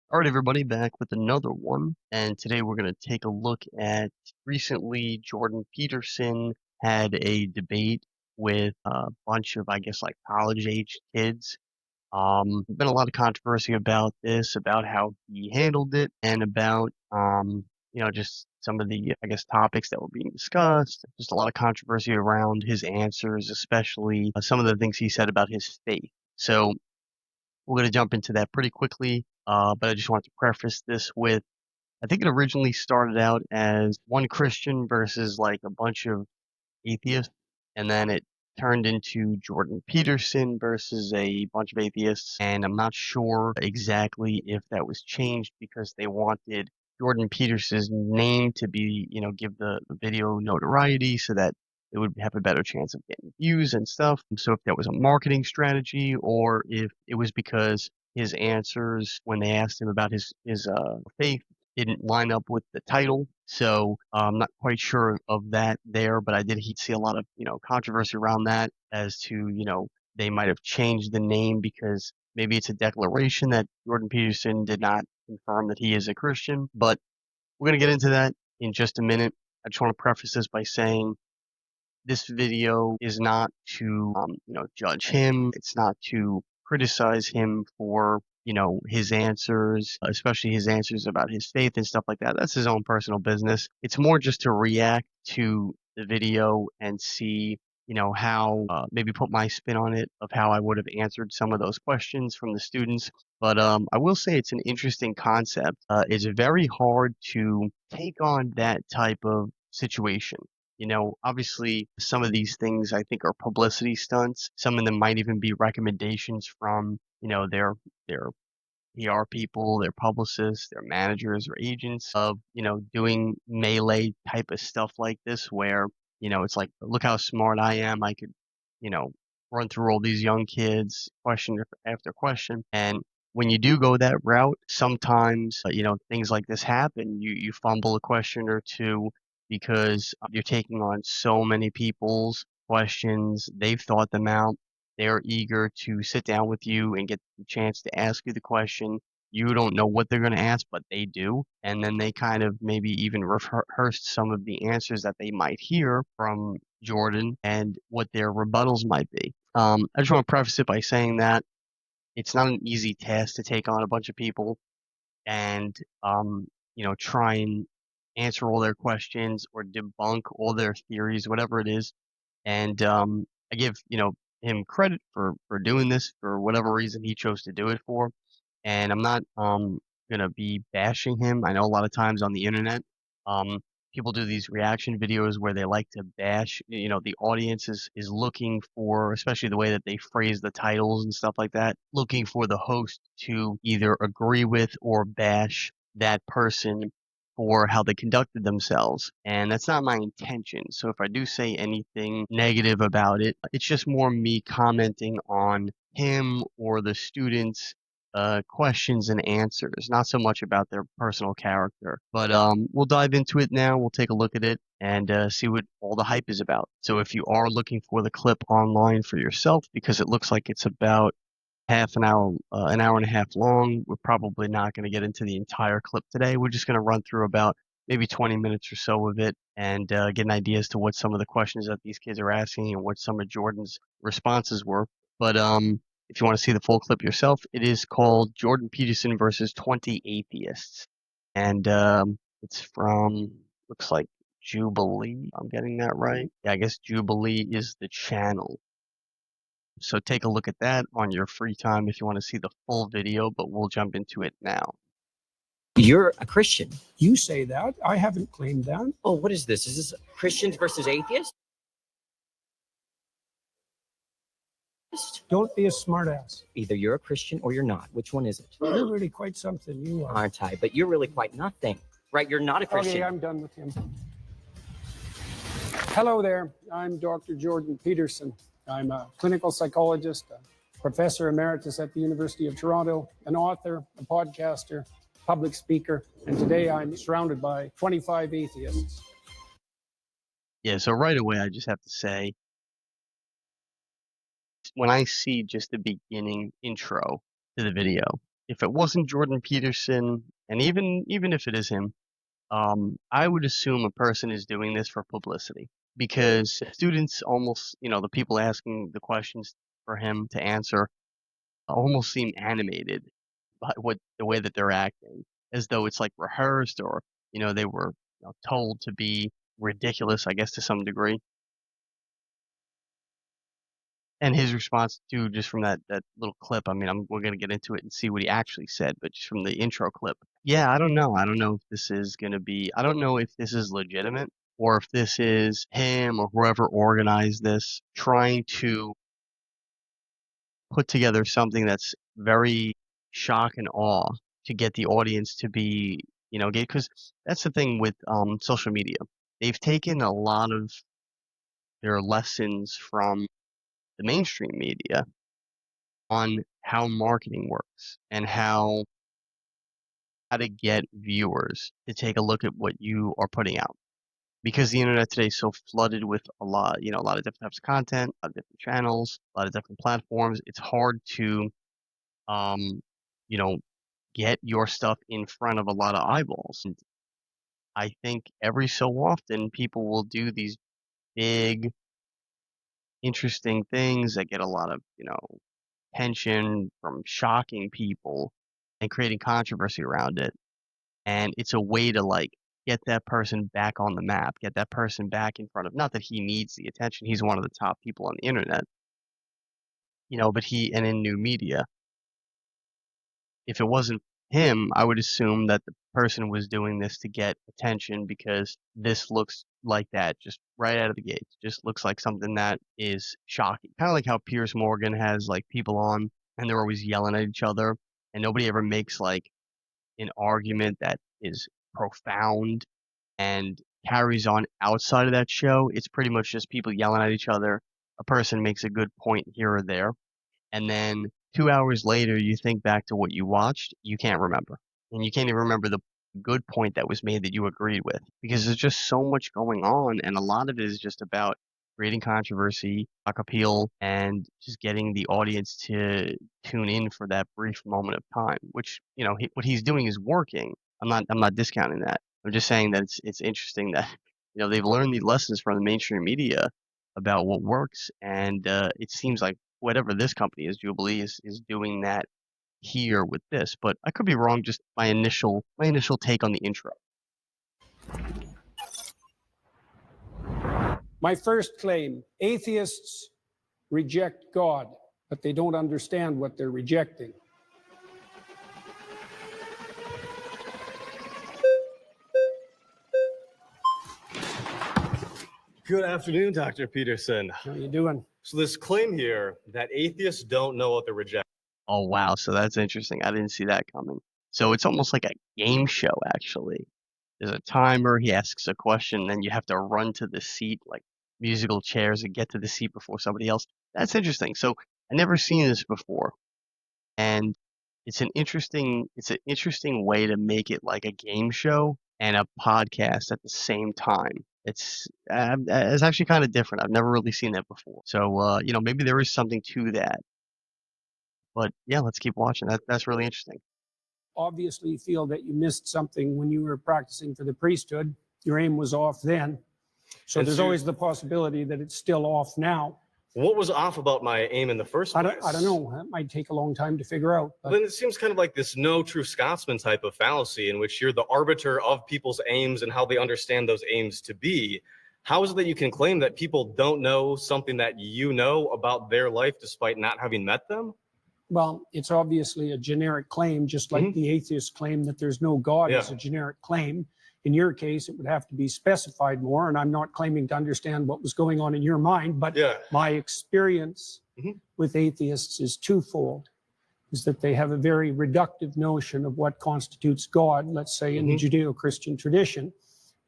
All right, everybody, back with another one. And today we're going to take a look at recently Jordan Peterson had a debate with a bunch of, I guess, like college-age kids. Been a lot of controversy about this, about how he handled it, and about, just some of the, I guess, topics that were being discussed. Just a lot of controversy around his answers, especially some of the things he said about his faith. So we're going to jump into that pretty quickly, but I just want to preface this with I think it originally started out as one Christian versus like a bunch of atheists, and then it turned into Jordan Peterson versus a bunch of atheists. And I'm not sure exactly if that was changed because they wanted Jordan Peterson's name to be, give the video notoriety so that it would have a better chance of getting views and stuff. So if that was a marketing strategy or if it was because his answers when they asked him about his faith didn't line up with the title. So I'm not quite sure of that there, but I did see a lot of, controversy around that as to, they might have changed the name because maybe it's a declaration that Jordan Peterson did not confirm that he is a Christian. But we're going to get into that in just a minute. I just want to preface this by saying this video is not to, judge him. It's not to criticize him for, his answers, especially his answers about his faith and stuff like that. That's his own personal business. It's more just to react to the video and see, how maybe put my spin on it of how I would have answered some of those questions from the students. But I will say it's an interesting concept. It's very hard to take on that type of situation. Obviously some of these things I think are publicity stunts. Some of them might even be recommendations from, their PR people, their publicists, their managers or agents of, doing melee type of stuff like this where, it's like, look how smart I am. I could, you know, run through all these young kids, question after question. And when you do go that route, sometimes, things like this happen. You fumble a question or two because you're taking on so many people's questions. They've thought them out. They're eager to sit down with you and get the chance to ask you the question. You don't know what they're going to ask, but they do. And then they kind of maybe even rehearse some of the answers that they might hear from Jordan and what their rebuttals might be. I just want to preface it by saying that it's not an easy task to take on a bunch of people and, try and answer all their questions or debunk all their theories, whatever it is. And I give, him credit for doing this for whatever reason he chose to do it for. And I'm not gonna be bashing him. I know a lot of times on the internet, um people do these reaction videos where they like to bash, the audience is looking for, especially the way that they phrase the titles and stuff like that, looking for the host to either agree with or bash that person for how they conducted themselves. And that's not my intention. So if I do say anything negative about it, it's just more me commenting on him or the students questions and answers, not so much about their personal character. But we'll dive into it now. We'll take a look at it and see what all the hype is about. So if you are looking for the clip online for yourself, because it looks like it's about half an hour and a half long, we're probably not going to get into the entire clip today. We're just going to run through about maybe 20 minutes or so of it and get an idea as to what some of the questions that these kids are asking and what some of Jordan's responses were. But if you want to see the full clip yourself, it is called Jordan Peterson versus 20 Atheists. And it's from, looks like Jubilee. I'm getting that right. Yeah, I guess Jubilee is the channel. So take a look at that on your free time if you want to see the full video, but we'll jump into it now. You're a Christian. You say that. I haven't claimed that. Oh, what is this? Is this Christians versus atheists? Don't be a smartass. Either you're a Christian or you're not. Which one is it? You're really quite something, you are. Aren't I? But you're really quite nothing. Right? You're not a Christian. Okay, I'm done with him. Hello there. I'm Dr. Jordan Peterson. I'm a clinical psychologist, a professor emeritus at the University of Toronto, an author, a podcaster, public speaker, and today I'm surrounded by 25 atheists. Yeah, so right away I just have to say, when I see just the beginning intro to the video, if it wasn't Jordan Peterson, and even if it is him, I would assume a person is doing this for publicity because students almost, the people asking the questions for him to answer almost seem animated by the way that they're acting, as though it's like rehearsed or, they were told to be ridiculous, I guess, to some degree. And his response too, just from that little clip, I mean, we're gonna get into it and see what he actually said, but just from the intro clip, yeah, I don't know. I don't know if this is gonna be. I don't know if this is legitimate or if this is him or whoever organized this trying to put together something that's very shock and awe to get the audience to be, get because that's the thing with social media. They've taken a lot of their lessons from the mainstream media on how marketing works and how to get viewers to take a look at what you are putting out. Because the internet today is so flooded with a lot of different types of content, a lot of different channels, a lot of different platforms. It's hard to, um, you know, get your stuff in front of a lot of eyeballs. And I think every so often people will do these big, interesting things that get a lot of, attention from shocking people and creating controversy around it. And it's a way to like get that person back on the map, get that person back in front of, not that he needs the attention. He's one of the top people on the internet, but and in new media, if it wasn't him, I would assume that the person was doing this to get attention because this looks like that just right out of the gate. Just looks like something that is shocking. Kind of like how Piers Morgan has like people on and they're always yelling at each other and nobody ever makes like an argument that is profound and carries on outside of that show. It's pretty much just people yelling at each other. A person makes a good point here or there, and then 2 hours later, you think back to what you watched, you can't remember. And you can't even remember the good point that was made that you agreed with because there's just so much going on. And a lot of it is just about creating controversy, shock appeal, and just getting the audience to tune in for that brief moment of time, which, what he's doing is working. I'm not discounting that. I'm just saying that it's interesting that, they've learned these lessons from the mainstream media about what works. And it seems like whatever this company is, Jubilee is doing that here with this. But I could be wrong. Just my initial take on the intro. My first claim, atheists reject God, but they don't understand what they're rejecting. Good afternoon, Dr. Peterson. How are you doing? So this claim here that atheists don't know what they're rejecting. Oh wow, so that's interesting. I didn't see that coming. So it's almost like a game show, actually. There's a timer. He asks a question, then you have to run to the seat, like musical chairs, and get to the seat before somebody else. That's interesting. So I never seen this before, and it's an interesting way to make it like a game show and a podcast at the same time. It's actually kind of different. I've never really seen that before. So maybe there is something to that. But yeah, let's keep watching. That's really interesting. Obviously feel that you missed something when you were practicing for the priesthood. Your aim was off then. So And there's so- always the possibility that it's still off now. What was off about my aim in the first I place? don't know. That might take a long time to figure out. But Then it seems kind of like this no true Scotsman type of fallacy in which you're the arbiter of people's aims and how they understand those aims to be. How is it that you can claim that people don't know something that you know about their life despite not having met them? well, it's obviously a generic claim, just like the atheist claim that there's no God is a generic claim. In your case, it would have to be specified more, and I'm not claiming to understand what was going on in your mind, but my experience with atheists is twofold, is that they have a very reductive notion of what constitutes God, let's say in the Judeo-Christian tradition,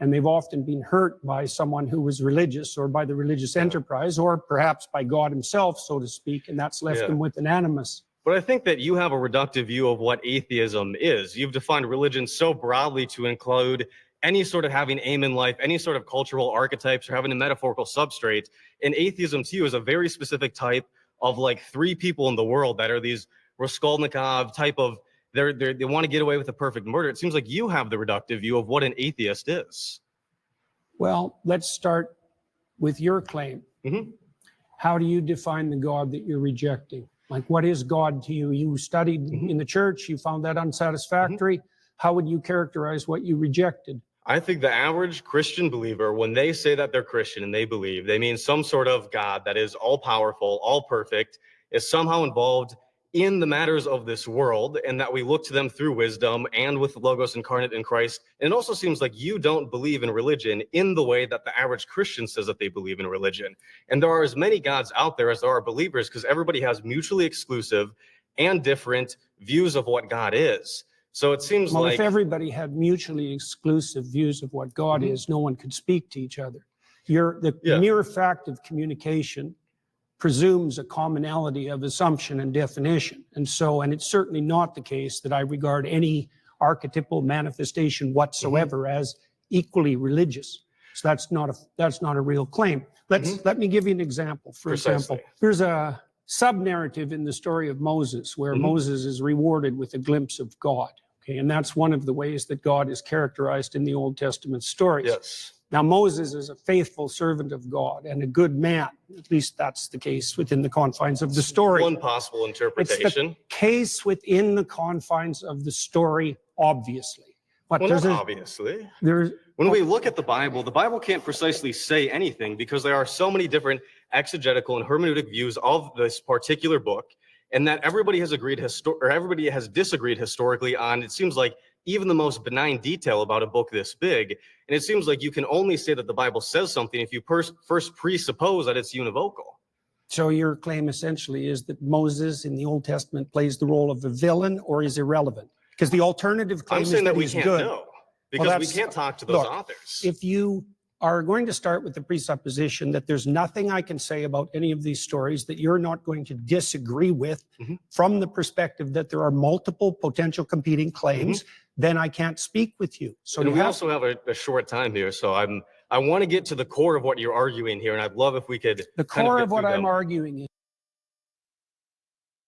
and they've often been hurt by someone who was religious or by the religious enterprise or perhaps by God himself, so to speak, and that's left them with an animus. But I think that you have a reductive view of what atheism is. You've defined religion so broadly to include any sort of having aim in life, any sort of cultural archetypes, or having a metaphorical substrate. And atheism to you is a very specific type of like three people in the world that are these Raskolnikov type of they want to get away with a perfect murder. It seems like you have the reductive view of what an atheist is. Well, let's start with your claim. Mhm. How do you define the God that you're rejecting? Like, what is God to you? You studied in the church, you found that unsatisfactory. How would you characterize what you rejected? I think the average Christian believer, when they say that they're Christian and they believe, they mean some sort of God that is all powerful, all perfect, is somehow involved in the matters of this world, and that we look to them through wisdom and with the Logos incarnate in Christ. And it also seems like you don't believe in religion in the way that the average Christian says that they believe in religion. And there are as many gods out there as there are believers, because everybody has mutually exclusive and different views of what God is. So it seems Well, like if everybody had mutually exclusive views of what God is, no one could speak to each other. The mere fact of communication presumes a commonality of assumption and definition. And it's certainly not the case that I regard any archetypal manifestation whatsoever as equally religious. So that's not a real claim. Let me give you an example. For example, there's a sub-narrative in the story of Moses where Moses is rewarded with a glimpse of God. Okay, and that's one of the ways that God is characterized in the Old Testament stories. yes. Now, Moses is a faithful servant of God and a good man. At least that's the case within the confines of the story. One possible It's interpretation. the case within the confines of the story, obviously. But Well, not obviously. When we look at the Bible can't precisely say anything because there are so many different exegetical and hermeneutic views of this particular book, and that everybody has everybody has disagreed historically on. It seems like even the most benign detail about a book this big, and it seems like you can only say that the Bible says something if you first presuppose that it's univocal. So your claim essentially is that Moses in the Old Testament plays the role of a villain or is irrelevant? Because the alternative claim I'm saying is that we he's can't good. know because we can't talk to those authors. If you are going to start with the presupposition that there's nothing I can say about any of these stories that you're not going to disagree with from the perspective that there are multiple potential competing claims, then I can't speak with you. So And we also have a short time here, so I want to get to the core of what you're arguing here, and I'd love if we could. The core of what I'm arguing is.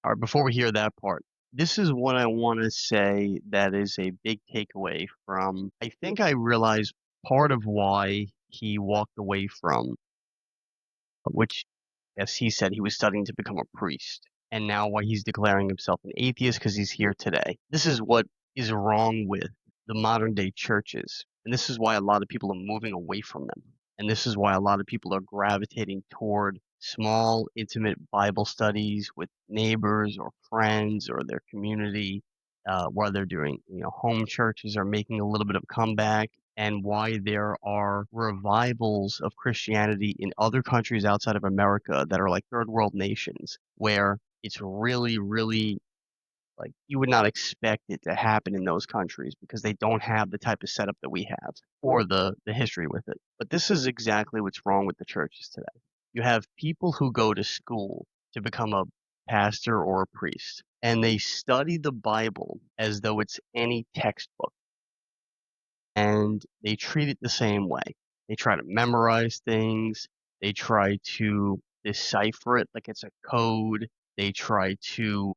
All right, before we hear that part, this is what I want to say that is a big takeaway from, I think I realized part of why he walked away from, which, as he said, he was studying to become a priest, and now why he's declaring himself an atheist because he's here today. This is what is wrong with the modern day churches, and this is why a lot of people are moving away from them, and this is why a lot of people are gravitating toward small, intimate Bible studies with neighbors or friends or their community, while they're doing, home churches are making a little bit of a comeback, and why there are revivals of Christianity in other countries outside of America that are like third world nations, where it's really, really like you would not expect it to happen in those countries because they don't have the type of setup that we have or the history with it. But this is exactly what's wrong with the churches today. You have people who go to school to become a pastor or a priest, and they study the Bible as though it's any textbook, and they treat it the same way. They try to memorize things. They try to decipher it like it's a code. They try to,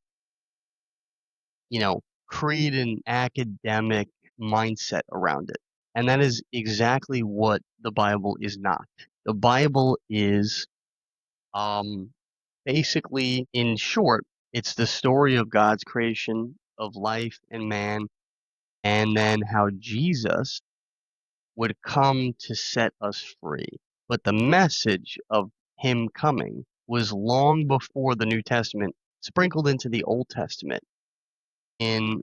create an academic mindset around it. And that is exactly what the Bible is not. The Bible is, basically, in short, it's the story of God's creation of life and man, and then how Jesus would come to set us free. But the message of him coming was long before the New Testament, sprinkled into the Old Testament in,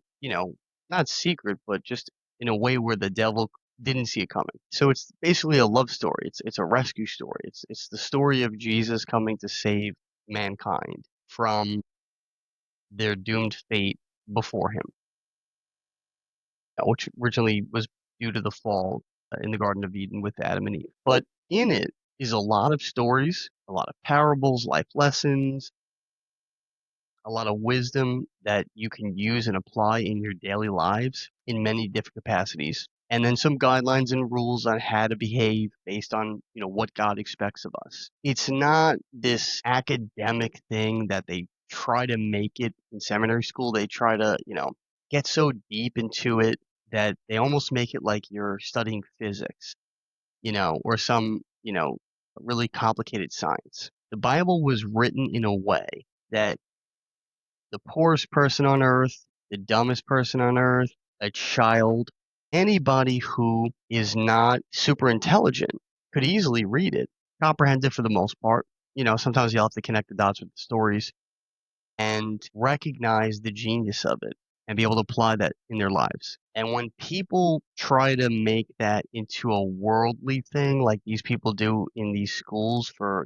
not secret, but just in a way where the devil didn't see it coming. So it's basically a love story. It's a rescue story. It's the story of Jesus coming to save mankind from their doomed fate before him, which originally was due to the fall in the Garden of Eden with Adam and Eve. But in it is a lot of stories, a lot of parables, life lessons, a lot of wisdom that you can use and apply in your daily lives in many different capacities. And then some guidelines and rules on how to behave based on, what God expects of us. It's not this academic thing that they try to make it in seminary school. They try to, get so deep into it that they almost make it like you're studying physics, or some, really complicated science. The Bible was written in a way that the poorest person on earth, the dumbest person on earth, a child, anybody who is not super intelligent could easily read it, comprehend it for the most part. Sometimes you'll have to connect the dots with the stories and recognize the genius of it and be able to apply that in their lives. And when people try to make that into a worldly thing, like these people do in these schools for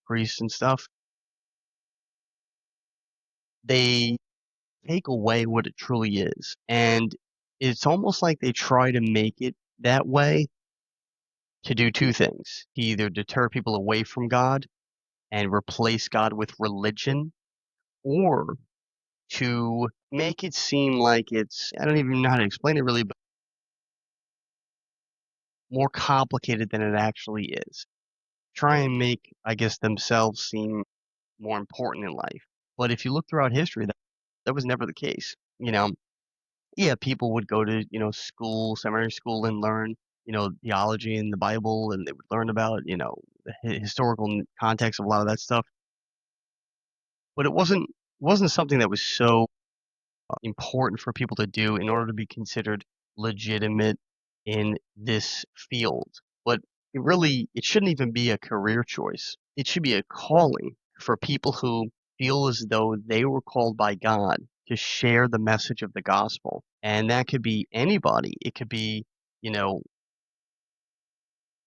priests and stuff, they take away what it truly is. And it's almost like they try to make it that way to do two things: to either deter people away from God and replace God with religion, or to make it seem like it's, I don't even know how to explain it really, but more complicated than it actually is. Try and make, I guess, themselves seem more important in life. But if you look throughout history, that was never the case. Yeah, people would go to, school, seminary school, and learn, theology and the Bible, and they would learn about, the historical context of a lot of that stuff. But it wasn't something that was so important for people to do in order to be considered legitimate in this field. But it shouldn't even be a career choice. It should be a calling for people who feel as though they were called by God to share the message of the gospel. And that could be anybody. It could be, you know,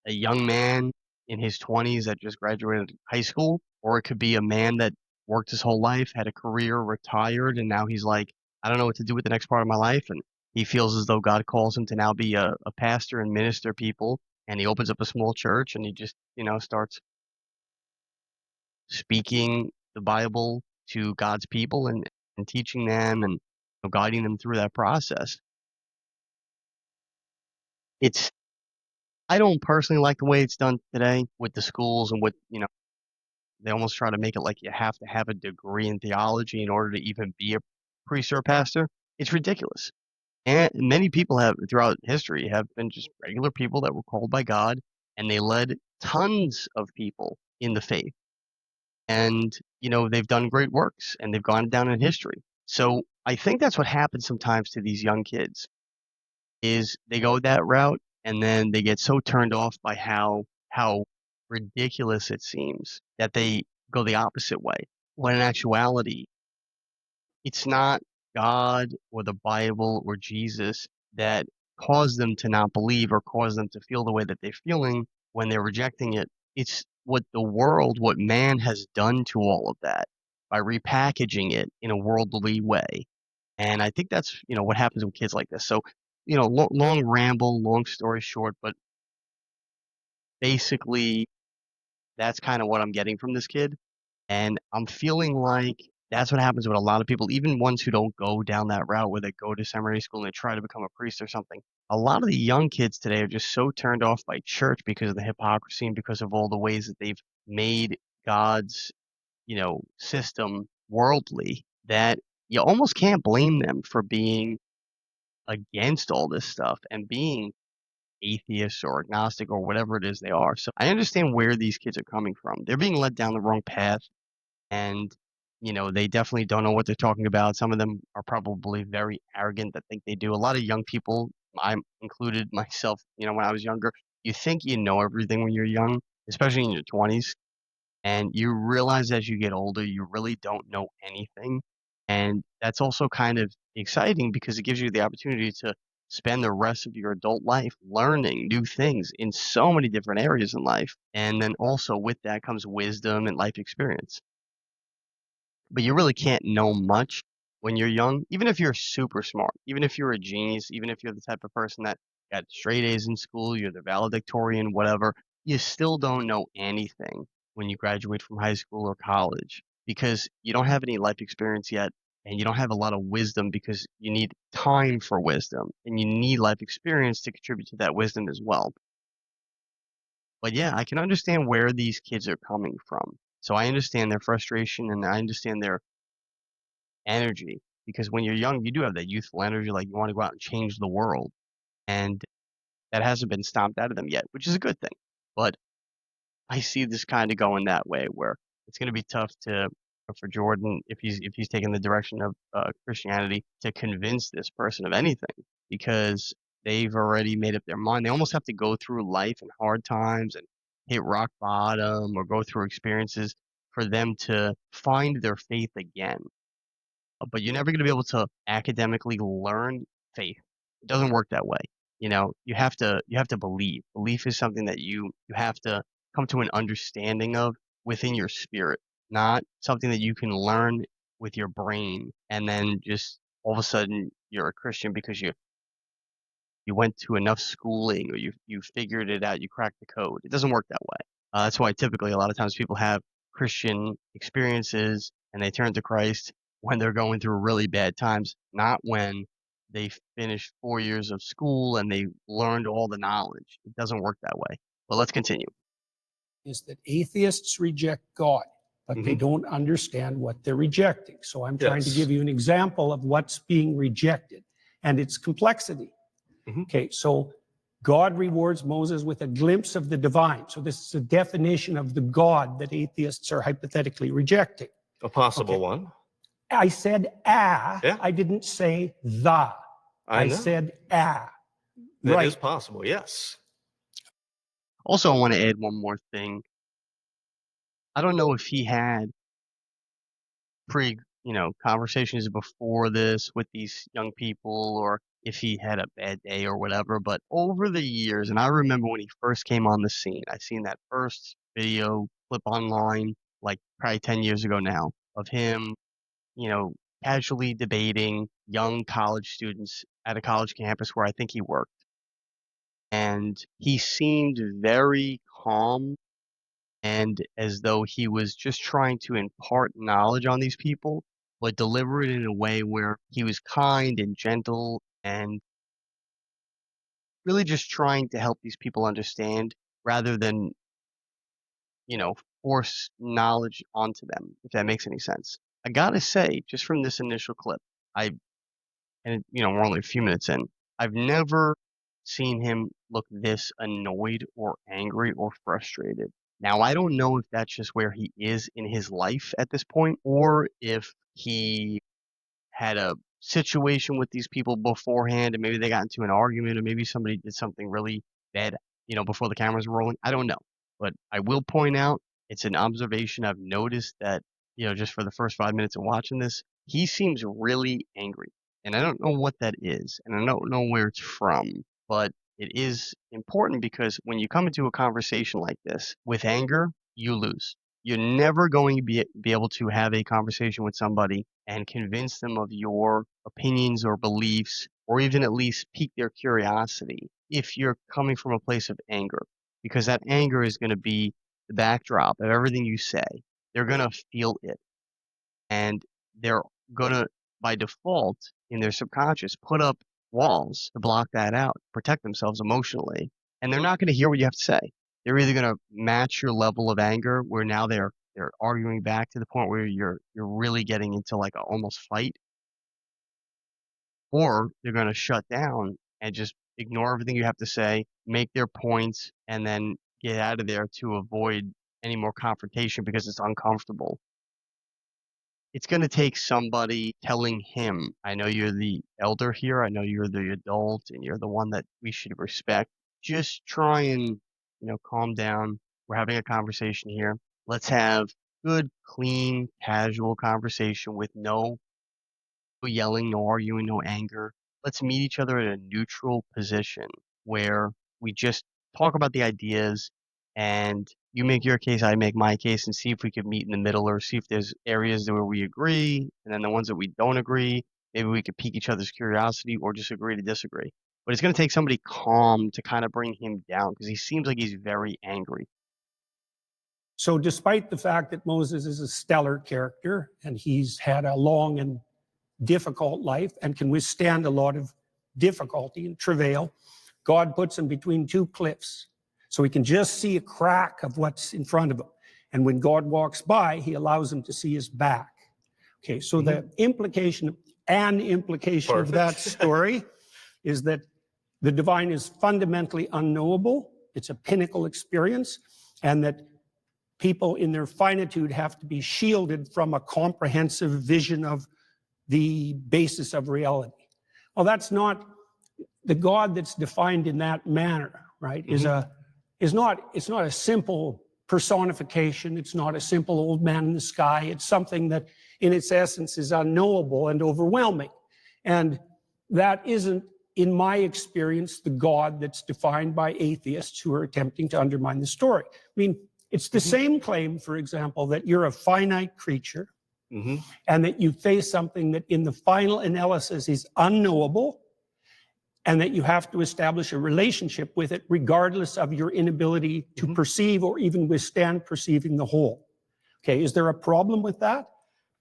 a young man in his 20s that just graduated high school, or it could be a man that worked his whole life, had a career, retired, and now he's like, I don't know what to do with the next part of my life. And he feels as though God calls him to now be a pastor and minister people. And he opens up a small church and he just, starts speaking the Bible to God's people and teaching them and guiding them through that process. It's, I don't personally like the way it's done today with the schools and with, they almost try to make it like you have to have a degree in theology in order to even be a priest or a pastor. It's ridiculous. And many people have throughout history have been just regular people that were called by God, and they led tons of people in the faith. And, they've done great works and they've gone down in history. So I think that's what happens sometimes to these young kids is they go that route and then they get so turned off by how ridiculous it seems that they go the opposite way. When in actuality, it's not God or the Bible or Jesus that caused them to not believe or caused them to feel the way that they're feeling when they're rejecting it. It's what man has done to all of that by repackaging it in a worldly way. And I think that's, what happens with kids like this. So, long ramble, long story short, but basically that's kind of what I'm getting from this kid. And I'm feeling like that's what happens with a lot of people, even ones who don't go down that route where they go to seminary school and they try to become a priest or something. A lot of the young kids today are just so turned off by church because of the hypocrisy and because of all the ways that they've made God's, system worldly that you almost can't blame them for being against all this stuff and being atheist or agnostic or whatever it is they are. So I understand where these kids are coming from. They're being led down the wrong path and they definitely don't know what they're talking about. Some of them are probably very arrogant that think they do. A lot of young people, I'm included myself, when I was younger, you think you know everything when you're young, especially in your 20s, and you realize as you get older you really don't know anything. And that's also kind of exciting because it gives you the opportunity to spend the rest of your adult life learning new things in so many different areas in life. And then also with that comes wisdom and life experience. But you really can't know much when you're young, even if you're super smart, even if you're a genius, even if you're the type of person that got straight A's in school, you're the valedictorian, whatever, you still don't know anything when you graduate from high school or college because you don't have any life experience yet and you don't have a lot of wisdom because you need time for wisdom and you need life experience to contribute to that wisdom as well. But yeah, I can understand where these kids are coming from. So I understand their frustration and I understand their energy because when you're young, you do have that youthful energy, like you want to go out and change the world. And that hasn't been stomped out of them yet, which is a good thing. But I see this kind of going that way where it's going to be tough for Jordan if he's taking the direction of Christianity to convince this person of anything because they've already made up their mind. They almost have to go through life and hard times and hit rock bottom or go through experiences for them to find their faith again. But you're never going to be able to academically learn faith. It doesn't work that way. You have to believe. Belief is something that you have to come to an understanding of within your spirit, not something that you can learn with your brain and then just all of a sudden you're a Christian because you went to enough schooling or you figured it out, you cracked the code. It doesn't work that way. That's why typically a lot of times people have Christian experiences and they turn to Christ when they're going through really bad times, not when they finished 4 years of school and they learned all the knowledge. It doesn't work that way. But let's continue. Is that atheists reject God, but they don't understand what they're rejecting. So I'm trying to Yes. give you an example of what's being rejected and its complexity. Okay, so God rewards Moses with a glimpse of the divine. So this is a definition of the God that atheists are hypothetically rejecting. A possible Okay. one. I said Yeah. I didn't say the. I know. said That right. is possible, yes. Also, I want to add one more thing. I don't know if he had conversations before this with these young people or if he had a bad day or whatever, but over the years, and I remember when he first came on the scene, I seen that first video clip online, like probably 10 years ago now, of him, you know, casually debating young college students at a college campus where I think he worked. And he seemed very calm and as though he was just trying to impart knowledge on these people, but deliver it in a way where he was kind and gentle and really just trying to help these people understand rather than, you know, force knowledge onto them, if that makes any sense. I gotta say, just from this initial clip, we're only a few minutes in, I've never seen him look this annoyed or angry or frustrated. Now, I don't know if that's just where he is in his life at this point, or if he had a situation with these people beforehand and maybe they got into an argument or maybe somebody did something really bad, before the cameras were rolling. I don't know. But I will point out it's an observation I've noticed that, just for the first 5 minutes of watching this, he seems really angry. And I don't know what that is, and I don't know where it's from, but it is important because when you come into a conversation like this with anger, you lose. You're never going to be able to have a conversation with somebody and convince them of your opinions or beliefs, or even at least pique their curiosity if you're coming from a place of anger, because that anger is going to be the backdrop of everything you say. They're going to feel it, and they're going to, by default, in their subconscious, put up walls to block that out, protect themselves emotionally, and they're not going to hear what you have to say. They're either going to match your level of anger, where now they're arguing back to the point where you're really getting into like a almost fight, or they're going to shut down and just ignore everything you have to say, make their points, and then get out of there to avoid any more confrontation because it's uncomfortable. It's going to take somebody telling him, I know you're the elder here, I know you're the adult, and you're the one that we should respect. Just try and, calm down. We're having a conversation here. Let's have good, clean, casual conversation with no yelling, no arguing, no anger. Let's meet each other at a neutral position where we just talk about the ideas and you make your case, I make my case, and see if we could meet in the middle or see if there's areas where we agree, and then the ones that we don't agree, maybe we could pique each other's curiosity or just agree to disagree. But it's going to take somebody calm to kind of bring him down because he seems like he's very angry. So despite the fact that Moses is a stellar character and he's had a long and difficult life and can withstand a lot of difficulty and travail, God puts him between two cliffs so he can just see a crack of what's in front of him. And when God walks by, he allows him to see his back. Okay, so the implication an implication of that story is that the divine is fundamentally unknowable. It's a pinnacle experience, and that people in their finitude have to be shielded from a comprehensive vision of the basis of reality. Well, that's not the God that's defined in that manner, right? It's not a simple personification. It's not a simple old man in the sky. It's something that in its essence is unknowable and overwhelming. And that isn't, in my experience, the God that's defined by atheists who are attempting to undermine the story. I mean, it's the same claim, for example, that you're a finite creature and that you face something that in the final analysis is unknowable, and that you have to establish a relationship with it regardless of your inability to perceive or even withstand perceiving the whole. Okay, is there a problem with that?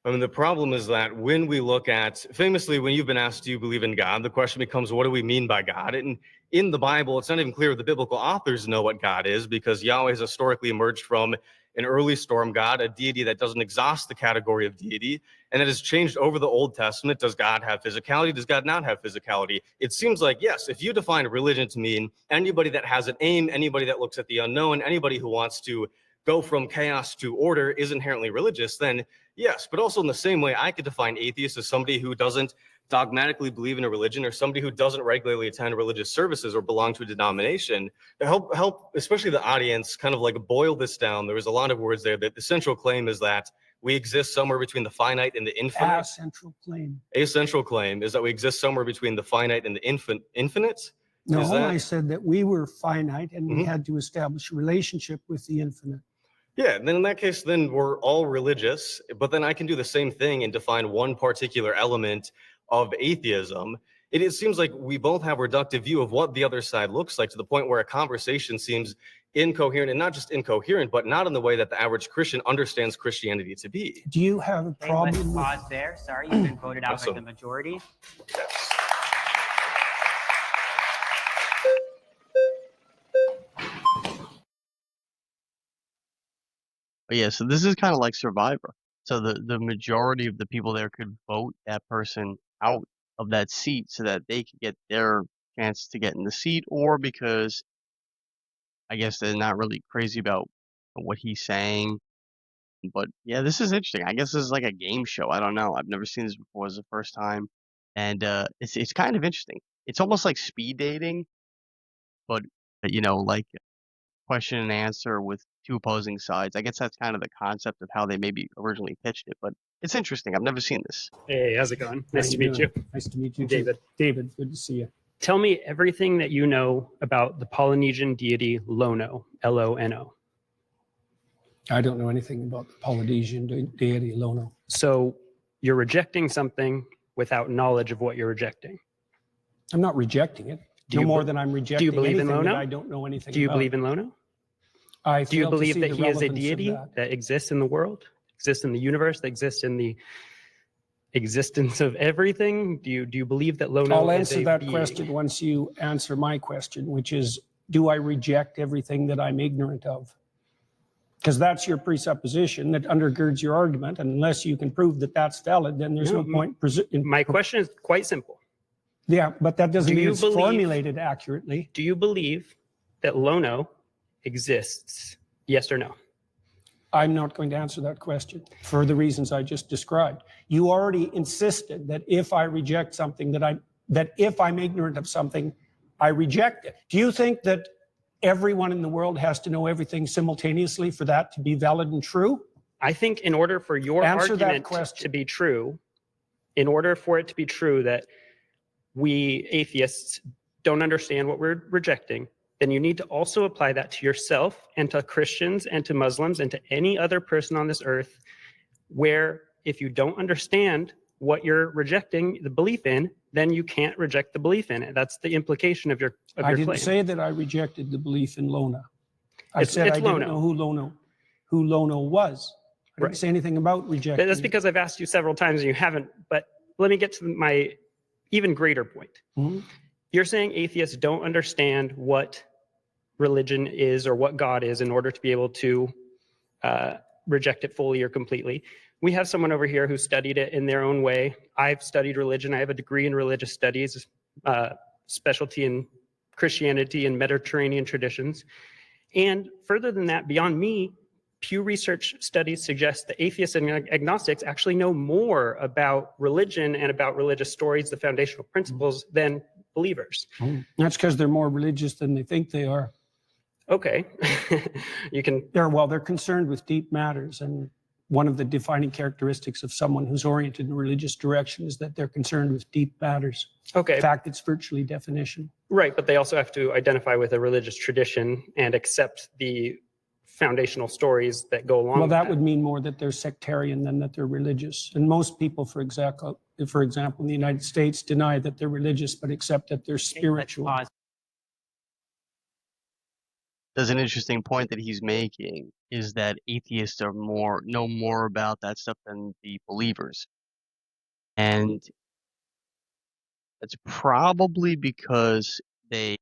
I mean, the problem is that when we look at, famously, when you've been asked, do you believe in God? The question becomes, what do we mean by God? And in the Bible, it's not even clear the biblical authors know what God is, because Yahweh has historically emerged from an early storm god, a deity that doesn't exhaust the category of deity, and it has changed over the Old Testament. Does God have physicality? Does God not have physicality? It seems like, yes, if you define religion to mean anybody that has an aim, anybody that looks at the unknown, anybody who wants to go from chaos to order is inherently religious, then yes. But also in the same way, I could define atheist as somebody who doesn't dogmatically believe in a religion, or somebody who doesn't regularly attend religious services or belong to a denomination. To help especially the audience kind of like boil this down, there was a lot of words there. That the central claim is that we exist somewhere between the finite and the infinite. A central claim is that we exist somewhere between the finite and the infinite. No, I said that we were finite and we had to establish a relationship with the infinite. Yeah, then in that case, then we're all religious, but then I can do the same thing and define one particular element of atheism. It seems like we both have a reductive view of what the other side looks like, to the point where a conversation seems incoherent, and not just incoherent, but not in the way that the average Christian understands Christianity to be. Do you have a problem? Let's pause there. Sorry, you've been voted out by the majority. But yeah, so this is kind of like Survivor. So the majority of the people there could vote that person out of that seat so that they could get their chance to get in the seat, or because I guess they're not really crazy about what he's saying. But yeah, this is interesting. I guess this is like a game show. I don't know. I've never seen this before. It's the first time. And it's kind of interesting. It's almost like speed dating, but like question and answer with two opposing sides. I guess that's kind of the concept of how they maybe originally pitched it, but it's interesting. I've never seen this. Hey, how's it going? Nice to meet you. Nice to meet you, David. David, good to see you. Tell me everything that you know about the Polynesian deity Lono, L-O-N-O. I don't know anything about the Polynesian deity Lono. So you're rejecting something without knowledge of what you're rejecting. I'm not rejecting it. No more than I'm rejecting believe in anything Lono? that I don't know anything about. Do you believe in Lono? Do you believe that he is a deity that exists in the world, exists in the universe, that exists in the existence of everything? Do you believe that Lono is a being? I'll answer that question once you answer my question, which is, do I reject everything that I'm ignorant of? Because that's your presupposition that undergirds your argument, and unless you can prove that that's valid, then there's no point. My question is quite simple. Yeah, but that doesn't mean it's formulated accurately. Do you believe that Lono exists? Yes or no? I'm not going to answer that question for the reasons I just described. You already insisted that if I reject something, that if I'm ignorant of something, I reject it. Do you think that everyone in the world has to know everything simultaneously for that to be valid and true? I think in order for your argument to be true, in order for it to be true that we atheists don't understand what we're rejecting, then you need to also apply that to yourself and to Christians and to Muslims and to any other person on this earth, where if you don't understand what you're rejecting the belief in, then you can't reject the belief in it. That's the implication of your claim. I didn't say that I rejected the belief in Lono. I said I didn't know who Lono was. I didn't say anything about rejecting. That's because I've asked you several times and you haven't, but let me get to my even greater point. You're saying atheists don't understand what religion is or what God is in order to be able to reject it fully or completely. We have someone over here who studied it in their own way. I've studied religion. I have a degree in religious studies, specialty in Christianity and Mediterranean traditions. And further than that, beyond me, Pew Research studies suggest that atheists and agnostics actually know more about religion and about religious stories, the foundational principles, than believers. That's because they're more religious than they think they are. Okay. You can. They're concerned with deep matters. And one of the defining characteristics of someone who's oriented in religious direction is that they're concerned with deep matters. Okay. In fact, it's virtually definition. Right, but they also have to identify with a religious tradition and accept the foundational stories that go along with that. Well, that would mean more that they're sectarian than that they're religious. And most people, for example, in the United States, deny that they're religious, but accept that they're spiritual. There's an interesting point that he's making is that atheists know more about that stuff than the believers. And that's probably because they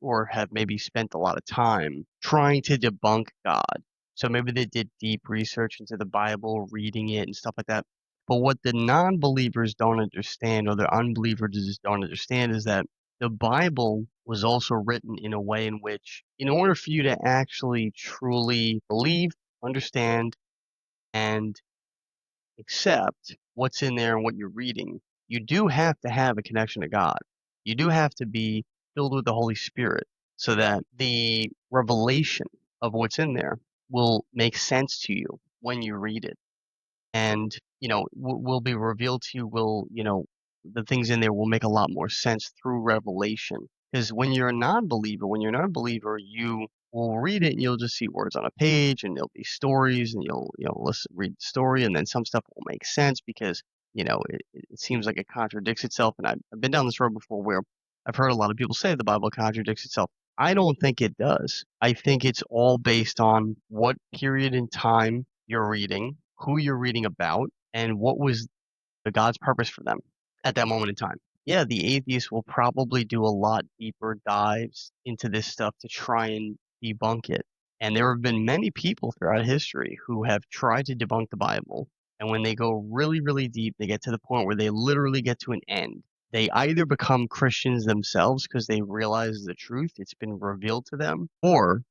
or have maybe spent a lot of time trying to debunk God. So maybe they did deep research into the Bible, reading it and stuff like that. But what the non-believers don't understand, or the unbelievers don't understand, is that the Bible was also written in a way in which, in order for you to actually truly believe, understand, and accept what's in there and what you're reading, you do have to have a connection to God. You do have to be filled with the Holy Spirit so that the revelation of what's in there will make sense to you when you read it. And, will be revealed to you, the things in there will make a lot more sense through revelation. Because when you're an unbeliever, you will read it and you'll just see words on a page and there'll be stories and you'll read the story, and then some stuff will make sense because, it seems like it contradicts itself. And I've been down this road before where I've heard a lot of people say the Bible contradicts itself. I don't think it does. I think it's all based on what period in time you're reading, who you're reading about, and what was the God's purpose for them at that moment in time. Yeah, the atheists will probably do a lot deeper dives into this stuff to try and debunk it. And there have been many people throughout history who have tried to debunk the Bible. And when they go really, really deep, they get to the point where they literally get to an end. They either become Christians themselves because they realize the truth, it's been revealed to them, or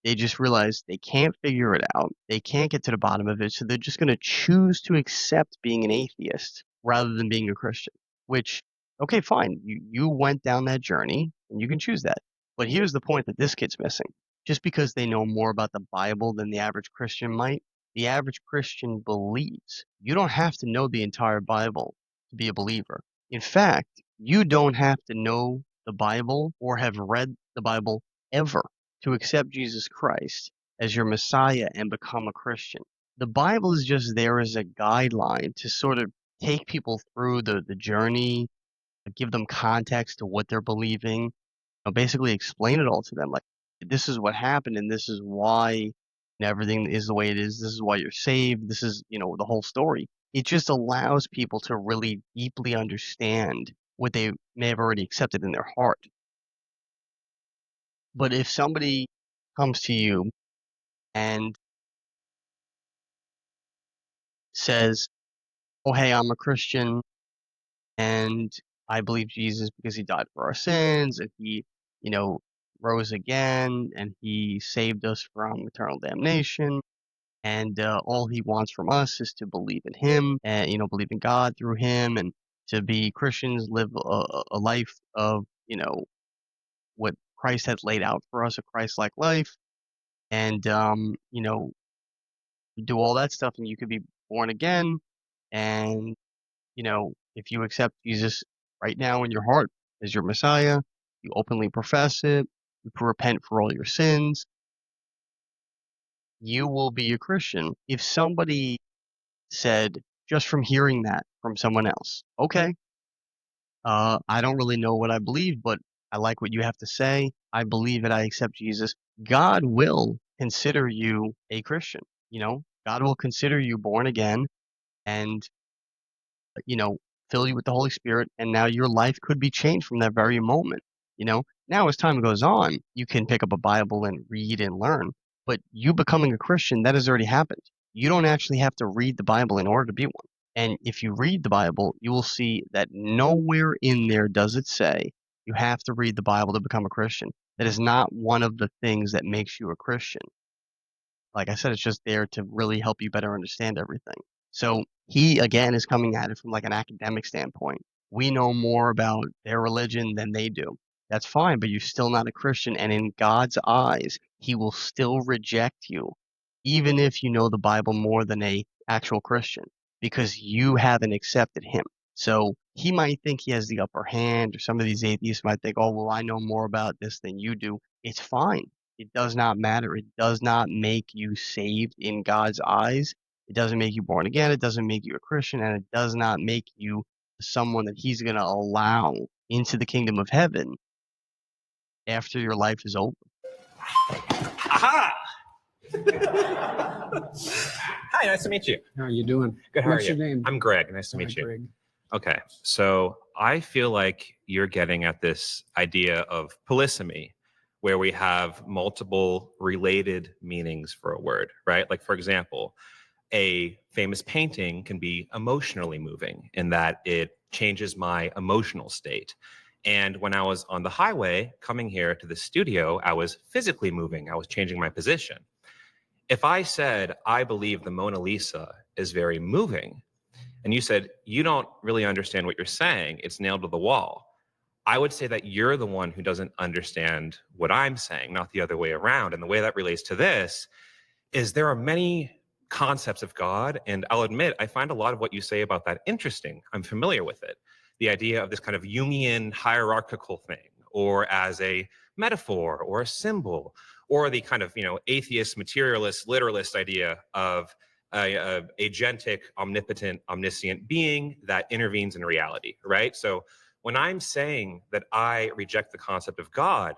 they just realize they can't figure it out. They can't get to the bottom of it. So they're just going to choose to accept being an atheist rather than being a Christian, which, okay, fine. You went down that journey and you can choose that. But here's the point that this kid's missing. Just because they know more about the Bible than the average Christian might, the average Christian believes. You don't have to know the entire Bible to be a believer. In fact, you don't have to know the Bible or have read the Bible ever to accept Jesus Christ as your Messiah and become a Christian. The Bible is just there as a guideline to sort of take people through the journey, give them context to what they're believing, basically explain it all to them. Like, this is what happened and this is why everything is the way it is. This is why you're saved. This is, the whole story. It just allows people to really deeply understand what they may have already accepted in their heart. But if somebody comes to you and says, oh, hey, I'm a Christian and I believe Jesus because he died for our sins and he, rose again and he saved us from eternal damnation. And all he wants from us is to believe in him and, believe in God through him and to be Christians, live a life of, what Christ has laid out for us, a Christ-like life. And, do all that stuff and you could be born again. And, if you accept Jesus right now in your heart as your Messiah, you openly profess it, you repent for all your sins, you will be a Christian. If somebody said, just from hearing that from someone else, okay, I don't really know what I believe, but I like what you have to say. I believe it. I accept Jesus. God will consider you a Christian. God will consider you born again and, fill you with the Holy Spirit. And now your life could be changed from that very moment. Now as time goes on, you can pick up a Bible and read and learn. But you becoming a Christian, that has already happened. you don't actually have to read the Bible in order to be one. And if you read the Bible, you will see that nowhere in there does it say you have to read the Bible to become a Christian. That is not one of the things that makes you a Christian. Like I said, it's just there to really help you better understand everything. So he, again, is coming at it from like an academic standpoint. We know more about their religion than they do. That's fine, but you're still not a Christian. And in God's eyes, he will still reject you, even if you know the Bible more than a actual Christian, because you haven't accepted him. So he might think he has the upper hand, or some of these atheists might think, oh, well, I know more about this than you do. It's fine. It does not matter. It does not make you saved in God's eyes. It doesn't make you born again. It doesn't make you a Christian, and it does not make you someone that he's going to allow into the kingdom of heaven after your life is over. Aha! Hi, nice to meet you. How are you doing? Good, how What's are you? your name? I'm Greg. Nice to Hi, meet you. Greg. Okay, so I feel like you're getting at this idea of polysemy, where we have multiple related meanings for a word, right? Like, for example, a famous painting can be emotionally moving in that it changes my emotional state. And when I was on the highway coming here to the studio, I was physically moving. I was changing my position. If I said, I believe the Mona Lisa is very moving, and you said, you don't really understand what you're saying, it's nailed to the wall, I would say that you're the one who doesn't understand what I'm saying, not the other way around. And the way that relates to this is there are many concepts of God, and I'll admit, I find a lot of what you say about that interesting. I'm familiar with it. The idea of this kind of Jungian hierarchical thing, or as a metaphor or a symbol, or the kind of, atheist, materialist, literalist idea of a agentic, omnipotent, omniscient being that intervenes in reality, right? So when I'm saying that I reject the concept of God,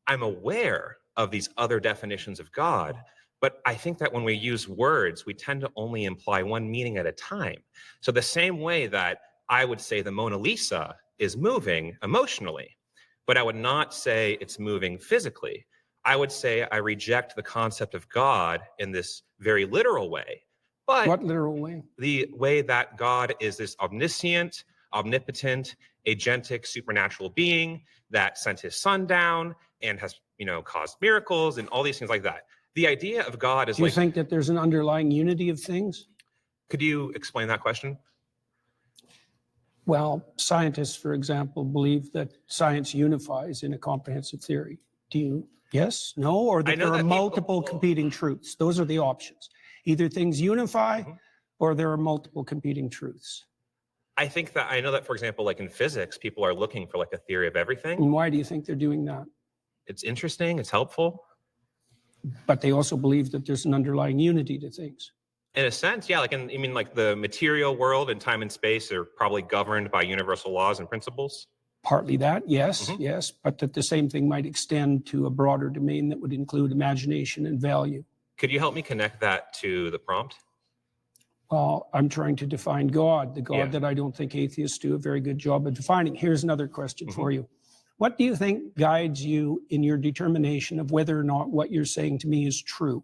I'm aware of these other definitions of God. But I think that when we use words, we tend to only imply one meaning at a time. So the same way that I would say the Mona Lisa is moving emotionally, but I would not say it's moving physically. I would say I reject the concept of God in this very literal way. But What literal way? the way that God is this omniscient, omnipotent, agentic, supernatural being that sent his son down and has, caused miracles and all these things like that. The idea of God is Do you like, think that there's an underlying unity of things? could you explain that question? Well, scientists, for example, believe that science unifies in a comprehensive theory. Do you, yes, no, or that there are multiple competing truths? Those are the options. Either things unify or there are multiple competing truths. I think that I know that, for example, like in physics, people are looking for like a theory of everything. And why do you think they're doing that? It's interesting, it's helpful. But they also believe that there's an underlying unity to things. In a sense, yeah, like like the material world and time and space are probably governed by universal laws and principles. Partly that, yes, yes, but that the same thing might extend to a broader domain that would include imagination and value. Could you help me connect that to the prompt? Well, I'm trying to define God, the God that I don't think atheists do a very good job of defining. Here's another question for you. What do you think guides you in your determination of whether or not what you're saying to me is true?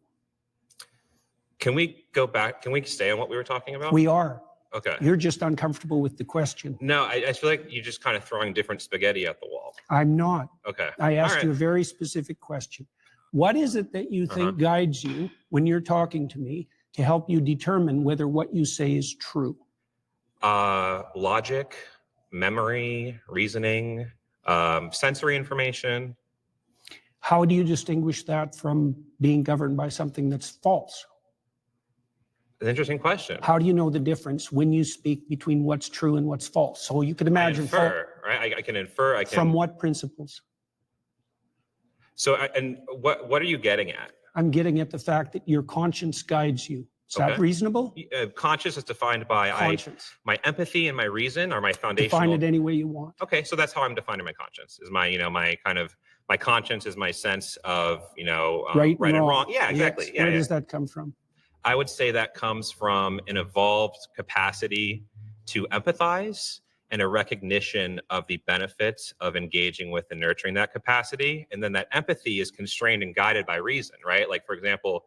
Can we go back? Can we stay on what we were talking about? We are. Okay. You're just uncomfortable with the question. No, I feel like you're just kind of throwing different spaghetti at the wall. I'm not. Okay. I asked you a very specific question. What is it that you think guides you when you're talking to me to help you determine whether what you say is true? Logic, memory, reasoning, sensory information. How do you distinguish that from being governed by something that's false? An interesting question. How do you know the difference when you speak between what's true and what's false? So you could imagine. Right? I can infer. From what principles? So, and what are you getting at? I'm getting at the fact that your conscience guides you. Is that reasonable? Conscience is defined by my empathy and my reason are my foundational. Define it any way you want. Okay, so that's how I'm defining my conscience. Is my my conscience is my sense of right and wrong. Yeah, exactly. Yes. Where does that come from? I would say that comes from an evolved capacity to empathize and a recognition of the benefits of engaging with and nurturing that capacity. And then that empathy is constrained and guided by reason, right? Like, for example,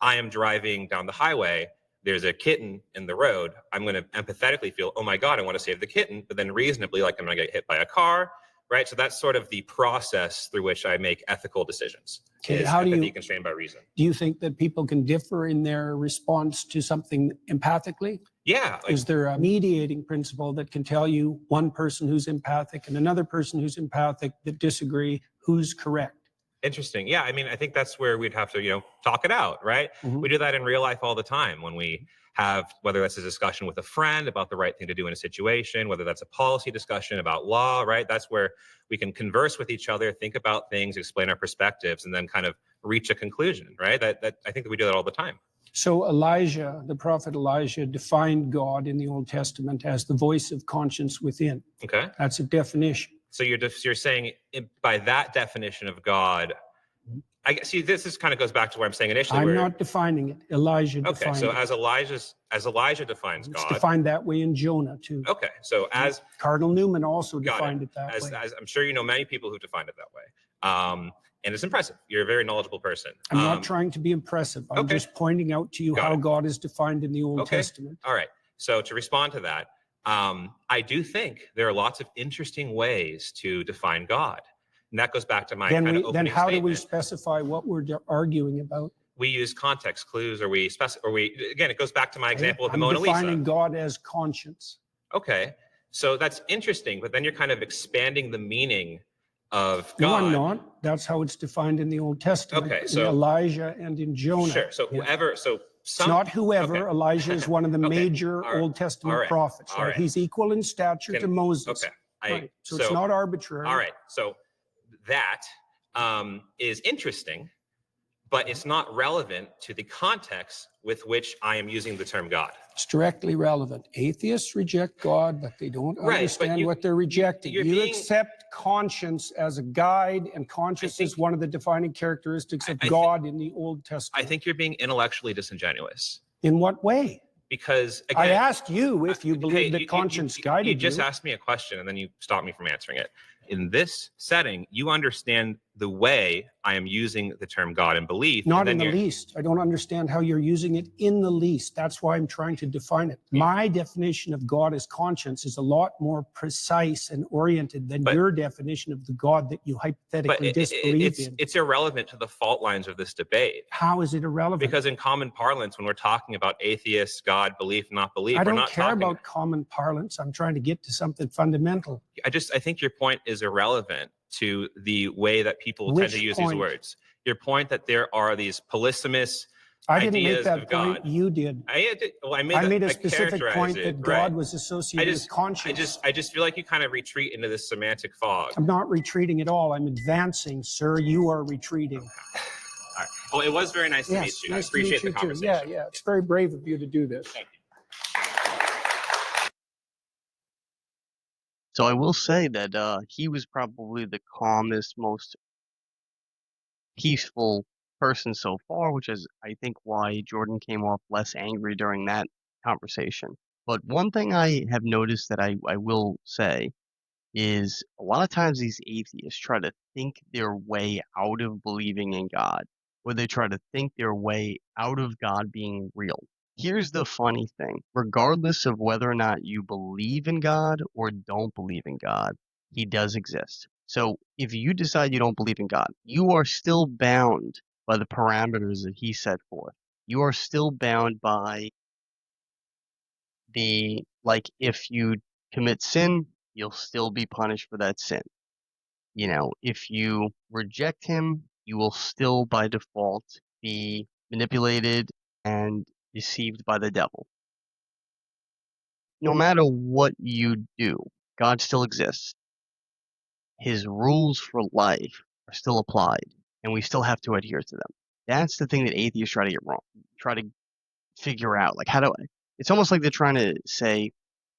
I am driving down the highway there's a kitten in the road, I'm going to empathetically feel, oh my God, I want to save the kitten, but then reasonably, like I'm going to get hit by a car, right? So that's sort of the process through which I make ethical decisions. Okay, is how do empathy you constrained by reason? Do you think that people can differ in their response to something empathically? Yeah. Is there a mediating principle that can tell you one person who's empathic and another person who's empathic that disagree, who's correct? Interesting. Yeah, I mean, I think that's where we'd have to, talk it out, right? Mhm. We do that in real life all the time when we have, whether that's a discussion with a friend about the right thing to do in a situation, whether that's a policy discussion about law, right? That's where we can converse with each other, think about things, explain our perspectives, and then kind of reach a conclusion, right? That I think that we do that all the time. So Elijah, the prophet Elijah, defined God in the Old Testament as the voice of conscience within. Okay. That's a definition. So you're saying by that definition of God, I guess, see, this kind of goes back to where I'm saying initially. I'm not defining it. Elijah Okay, defined so it. as Elijah defines It's God. defined that way in Jonah too. Okay, so as Cardinal Newman also got defined it that way. as I'm sure you know many people who defined it that way. And it's impressive. You're a very knowledgeable person. I'm not trying to be impressive. I'm okay. just pointing out to you Got how it. God is defined in the Old Okay. Testament. All right. So to respond to that, I do think there are lots of interesting ways to define God. And that goes back to my kind of opening Then how statement. do we specify what we're arguing about? We use context clues, or again, it goes back to my example of the Mona I'm Lisa. defining God as conscience. Okay. So that's interesting, but then you're kind of expanding the meaning of God. No, I'm not. That's how it's defined in the Old Testament. Okay, in so- Elijah and in Jonah. Sure. So whoever, so It's not whoever. okay. Elijah is one of the Okay. major All right. Old Testament All right. prophets. All Right? right. He's equal in stature to Moses. Okay. Right. So it's not arbitrary. All right. So that is interesting, but it's not relevant to the context with which I am using the term God. It's directly relevant. Atheists reject God, but they don't Right, but understand you- what they're rejecting. you're You being- accept conscience as a guide, and conscience think- is one of the defining characteristics of I think- God in the Old I Testament. think you're being intellectually disingenuous In what way? because I again, asked you if you believe that conscience guided you. You just asked me a question and then you stopped me from answering it. In this setting, you understand the way I am using the term God and belief. Not and in then the least. I don't understand how you're using it in the least. That's why I'm trying to define it. My definition of God as conscience is a lot more precise and oriented than But- your definition of the God that you But hypothetically disbelieve in. it's irrelevant to the fault lines of this debate. How is it irrelevant? Because in common parlance, when we're talking about atheists, God, belief, not belief, I we're don't not care talking. about common parlance. I'm trying to get to something fundamental. I think your point is irrelevant to the way that people tend Which to use point? these words. Your point that there are these polysemous I didn't ideas make that of point. God. You did. I made a I specific characterized point it, that God right. was associated with conscience. I just feel like you kind of retreat into this semantic fog. I'm not retreating at all. I'm advancing, sir. You are retreating. All right. Well, it was very nice to meet you. Nice I appreciate to meet the you too. conversation. Yeah. It's very brave of you to do this. Thank you. So I will say that he was probably the calmest, most peaceful person so far, which is, I think, why Jordan came off less angry during that conversation. But one thing I have noticed that I will say is a lot of times these atheists try to think their way out of believing in God, or they try to think their way out of God being real. Here's the funny thing. Regardless of whether or not you believe in God or don't believe in God, he does exist. So if you decide you don't believe in God, you are still bound by the parameters that he set forth. You are still bound by if you commit sin, you'll still be punished for that sin. If you reject him, you will still by default be manipulated and deceived by the devil. No matter what you do, God still exists. His rules for life are still applied, and we still have to adhere to them. That's the thing that atheists try to get wrong, try to figure out. It's almost like they're trying to say,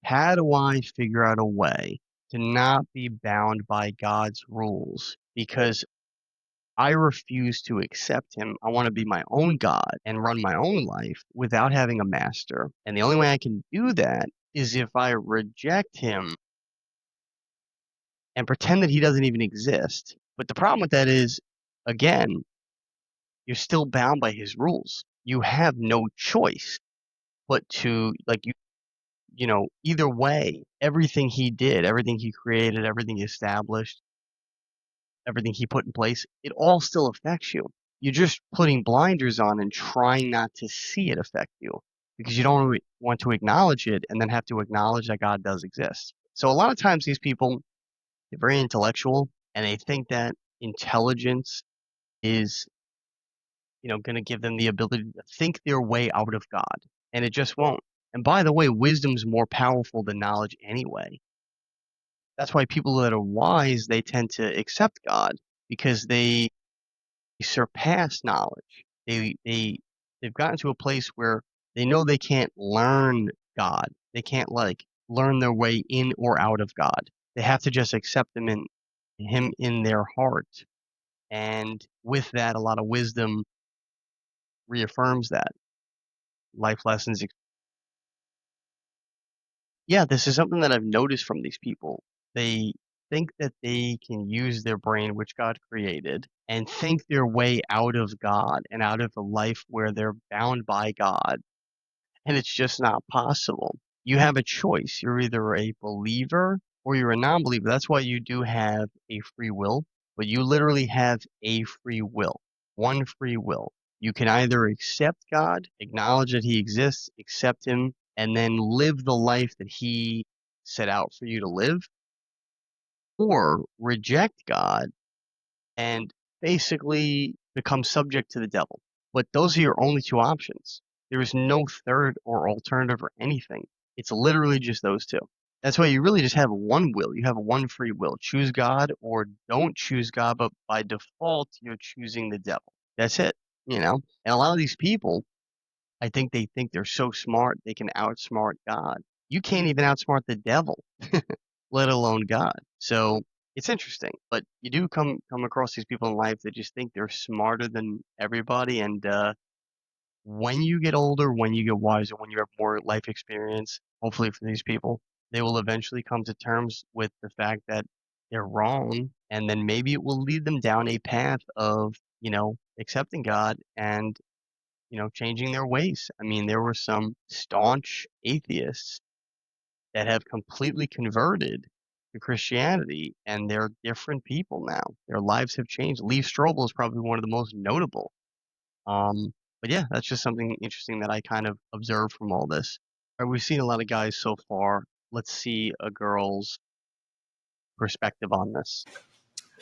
how do I figure out a way to not be bound by God's rules? Because I refuse to accept him. I want to be my own God and run my own life without having a master. And the only way I can do that is if I reject him and pretend that he doesn't even exist. But the problem with that is, again, you're still bound by his rules. You have no choice. but to like either way, everything he did, everything he created, everything he established, everything he put in place, it all still affects you. You're just putting blinders on and trying not to see it affect you because you don't want to acknowledge it and then have to acknowledge that God does exist. So a lot of times these people, they're very intellectual and they think that intelligence is, going to give them the ability to think their way out of God, and it just won't. And by the way, wisdom's more powerful than knowledge anyway. That's why people that are wise, they tend to accept God because they surpass knowledge. They've gotten to a place where they know they can't learn God. They can't like learn their way in or out of God. They have to just accept him in their heart. And with that, a lot of wisdom reaffirms that. Life lessons. Yeah, this is something that I've noticed from these people. They think that they can use their brain, which God created, and think their way out of God and out of a life where they're bound by God. And it's just not possible. You have a choice. You're either a believer or you're a non-believer. That's why you do have a free will, but you literally have a free will, one free will. You can either accept God, acknowledge that he exists, accept him, and then live the life that he set out for you to live, or reject God and basically become subject to the devil. But those are your only two options. There is no third or alternative or anything. It's literally just those two. That's why you really just have one will. You have one free will. Choose God or don't choose God, but by default, you're choosing the devil. That's it, And a lot of these people, I think they think they're so smart, they can outsmart God. You can't even outsmart the devil, let alone God. So it's interesting, but you do come across these people in life that just think they're smarter than everybody. And when you get older, when you get wiser, when you have more life experience, hopefully for these people, they will eventually come to terms with the fact that they're wrong, and then maybe it will lead them down a path of accepting God and changing their ways. I mean, there were some staunch atheists that have completely converted to Christianity, and they're different people now. Their lives have changed. Lee Strobel is probably one of the most notable. But yeah, that's just something interesting that I kind of observed from all this. We've seen a lot of guys so far. Let's see a girl's perspective on this.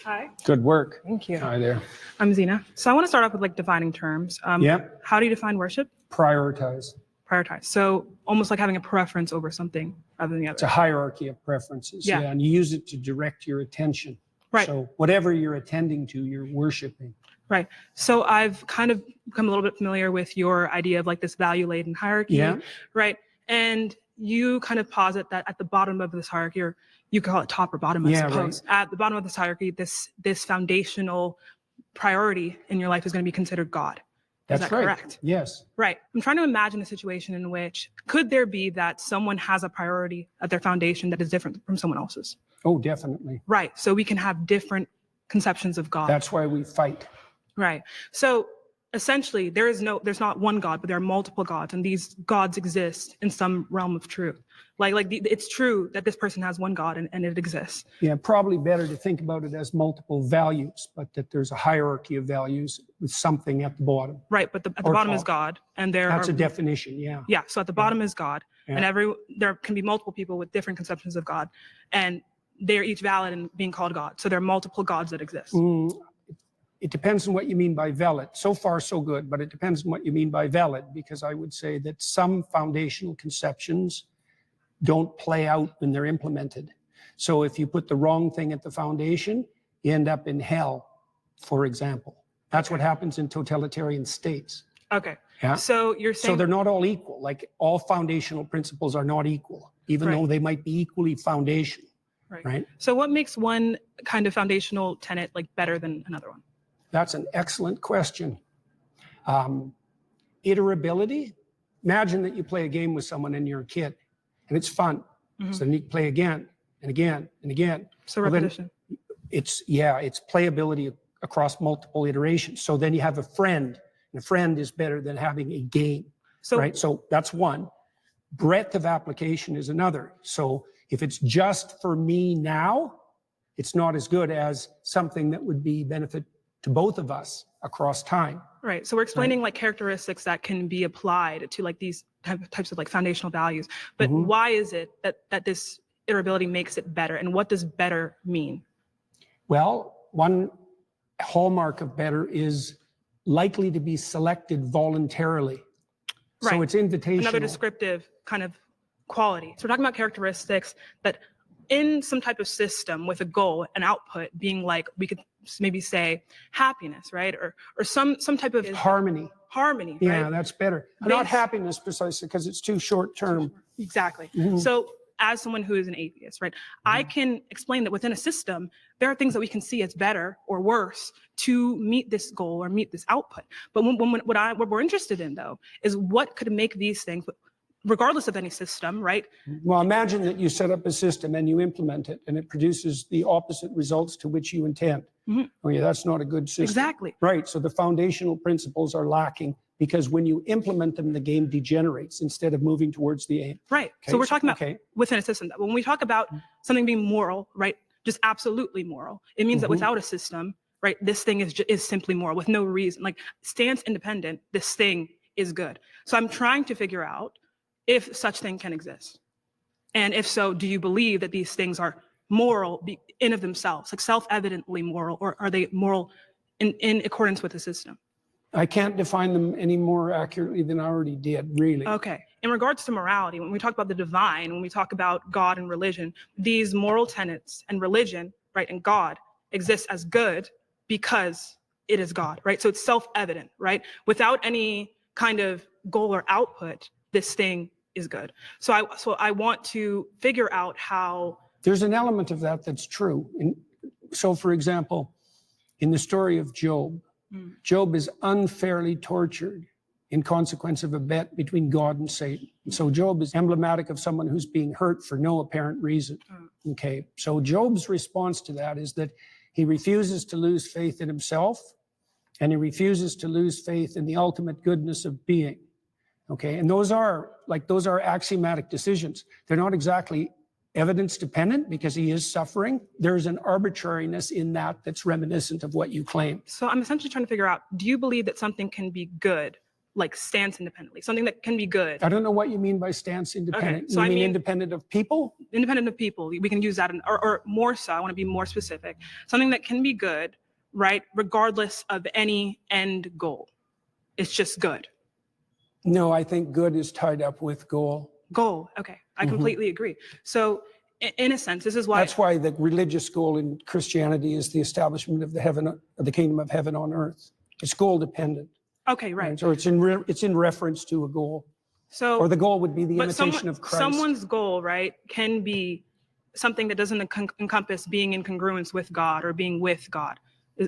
Hi. Good work. Thank you. Hi there. I'm Zena. So I want to start off with defining terms. Yep. How do you define worship? Prioritize. Prioritize. So almost like having a preference over something rather than the It's a other. hierarchy of preferences. Yeah. And you use it to direct your attention. Right. So whatever you're attending to, you're worshiping. Right. So I've kind of become a little bit familiar with your idea of this value-laden hierarchy. Yeah. Right. And you kind of posit that at the bottom of this hierarchy, or you could call it top or bottom, I suppose. Right. At the bottom of this hierarchy, this foundational priority in your life is going to be considered God. Is that correct? Yes. Right. I'm trying to imagine a situation in which could there be that someone has a priority at their foundation that is different from someone else's? Oh, definitely. Right. So we can have different conceptions of God. That's why we fight. Right. So essentially, there's not one God, but there are multiple gods, and these gods exist in some realm of truth. It's true that this person has one God and it exists. Yeah, probably better to think about it as multiple values, but that there's a hierarchy of values with something at the bottom. Right, but at the bottom is God, and that's a definition. Yeah. Yeah. So at the bottom is God, and there can be multiple people with different conceptions of God, and they're each valid in being called God. So there are multiple gods that exist. It depends on what you mean by valid. So far, so good, but it depends on what you mean by valid, because I would say that some foundational conceptions don't play out when they're implemented. So if you put the wrong thing at the foundation, you end up in hell, for example. That's what happens in totalitarian states. Okay. Yeah. So you're saying... So they're not all equal. Like all foundational principles are not equal, even though they might be equally foundational. Right. So what makes one kind of foundational tenet better than another one? That's an excellent question. Iterability. Imagine that you play a game with someone and you're a kid, and it's fun. Mm-hmm. So then you play again and again and again. So repetition. It's playability across multiple iterations. So then you have a friend, and a friend is better than having a game. So, right? So that's one. Breadth of application is another. So if it's just for me now, it's not as good as something that would be benefit to both of us across time. Right. So we're explaining like characteristics that can be applied to like these types of like foundational values. But why is it that this iterability makes it better? And what does better mean? Well, one hallmark of better is likely to be selected voluntarily. Right. So it's invitational. Another descriptive kind of quality. So we're talking about characteristics that in some type of system with a goal, an output being like, we could maybe say happiness, right? Or some type of harmony. Harmony, yeah, right? That's better. Not happiness precisely, because it's too short term. Exactly. So as someone who is an atheist, right, I can explain that within a system, there are things that we can see as better or worse to meet this goal or meet this output. But what we're interested in, though, is what could make these things, regardless of any system, right? Well, imagine that you set up a system and you implement it and it produces the opposite results to which you intend. Oh yeah, that's not a good system. Exactly. Right, so the foundational principles are lacking because when you implement them, the game degenerates instead of moving towards the aim. Right, so we're talking about within a system. When we talk about something being moral, right, just absolutely moral, it means that without a system, right, this thing is simply moral with no reason. Like, stance independent, this thing is good. So I'm trying to figure out if such thing can exist. And if so, do you believe that these things are moral in of themselves, like self-evidently moral, or are they moral in accordance with the system? I can't define them any more accurately than I already did, really. Okay. In regards to morality, when we talk about the divine, when we talk about God and religion, these moral tenets and religion, right, and God exist as good because it is God, right? So it's self-evident, right? Without any kind of goal or output, this thing is good. So I want to figure out how. There's an element of that that's true. So, for example, in the story of Job, Job is unfairly tortured in consequence of a bet between God and Satan. So Job is emblematic of someone who's being hurt for no apparent reason. Okay, so Job's response to that is that he refuses to lose faith in himself, and he refuses to lose faith in the ultimate goodness of being. Okay, and those are axiomatic decisions. They're not exactly evidence dependent because he is suffering. There's an arbitrariness in that that's reminiscent of what you claim. So I'm essentially trying to figure out, do you believe that something can be good, like stance independently, something that can be good? I don't know what you mean by stance independent. Okay, so you mean independent of people? Independent of people. We can use that, or more so, I want to be more specific. Something that can be good, right, regardless of any end goal. It's just good. No, I think good is tied up with goal. Goal, okay. I completely agree. So in a sense, this is why. That's why the religious goal in Christianity is the establishment of the kingdom of heaven on earth. It's goal dependent. Okay, right. So it's in reference to a goal. So, or the goal would be the imitation of Christ. Someone's goal, right, can be something that doesn't encompass being in congruence with God or being with God.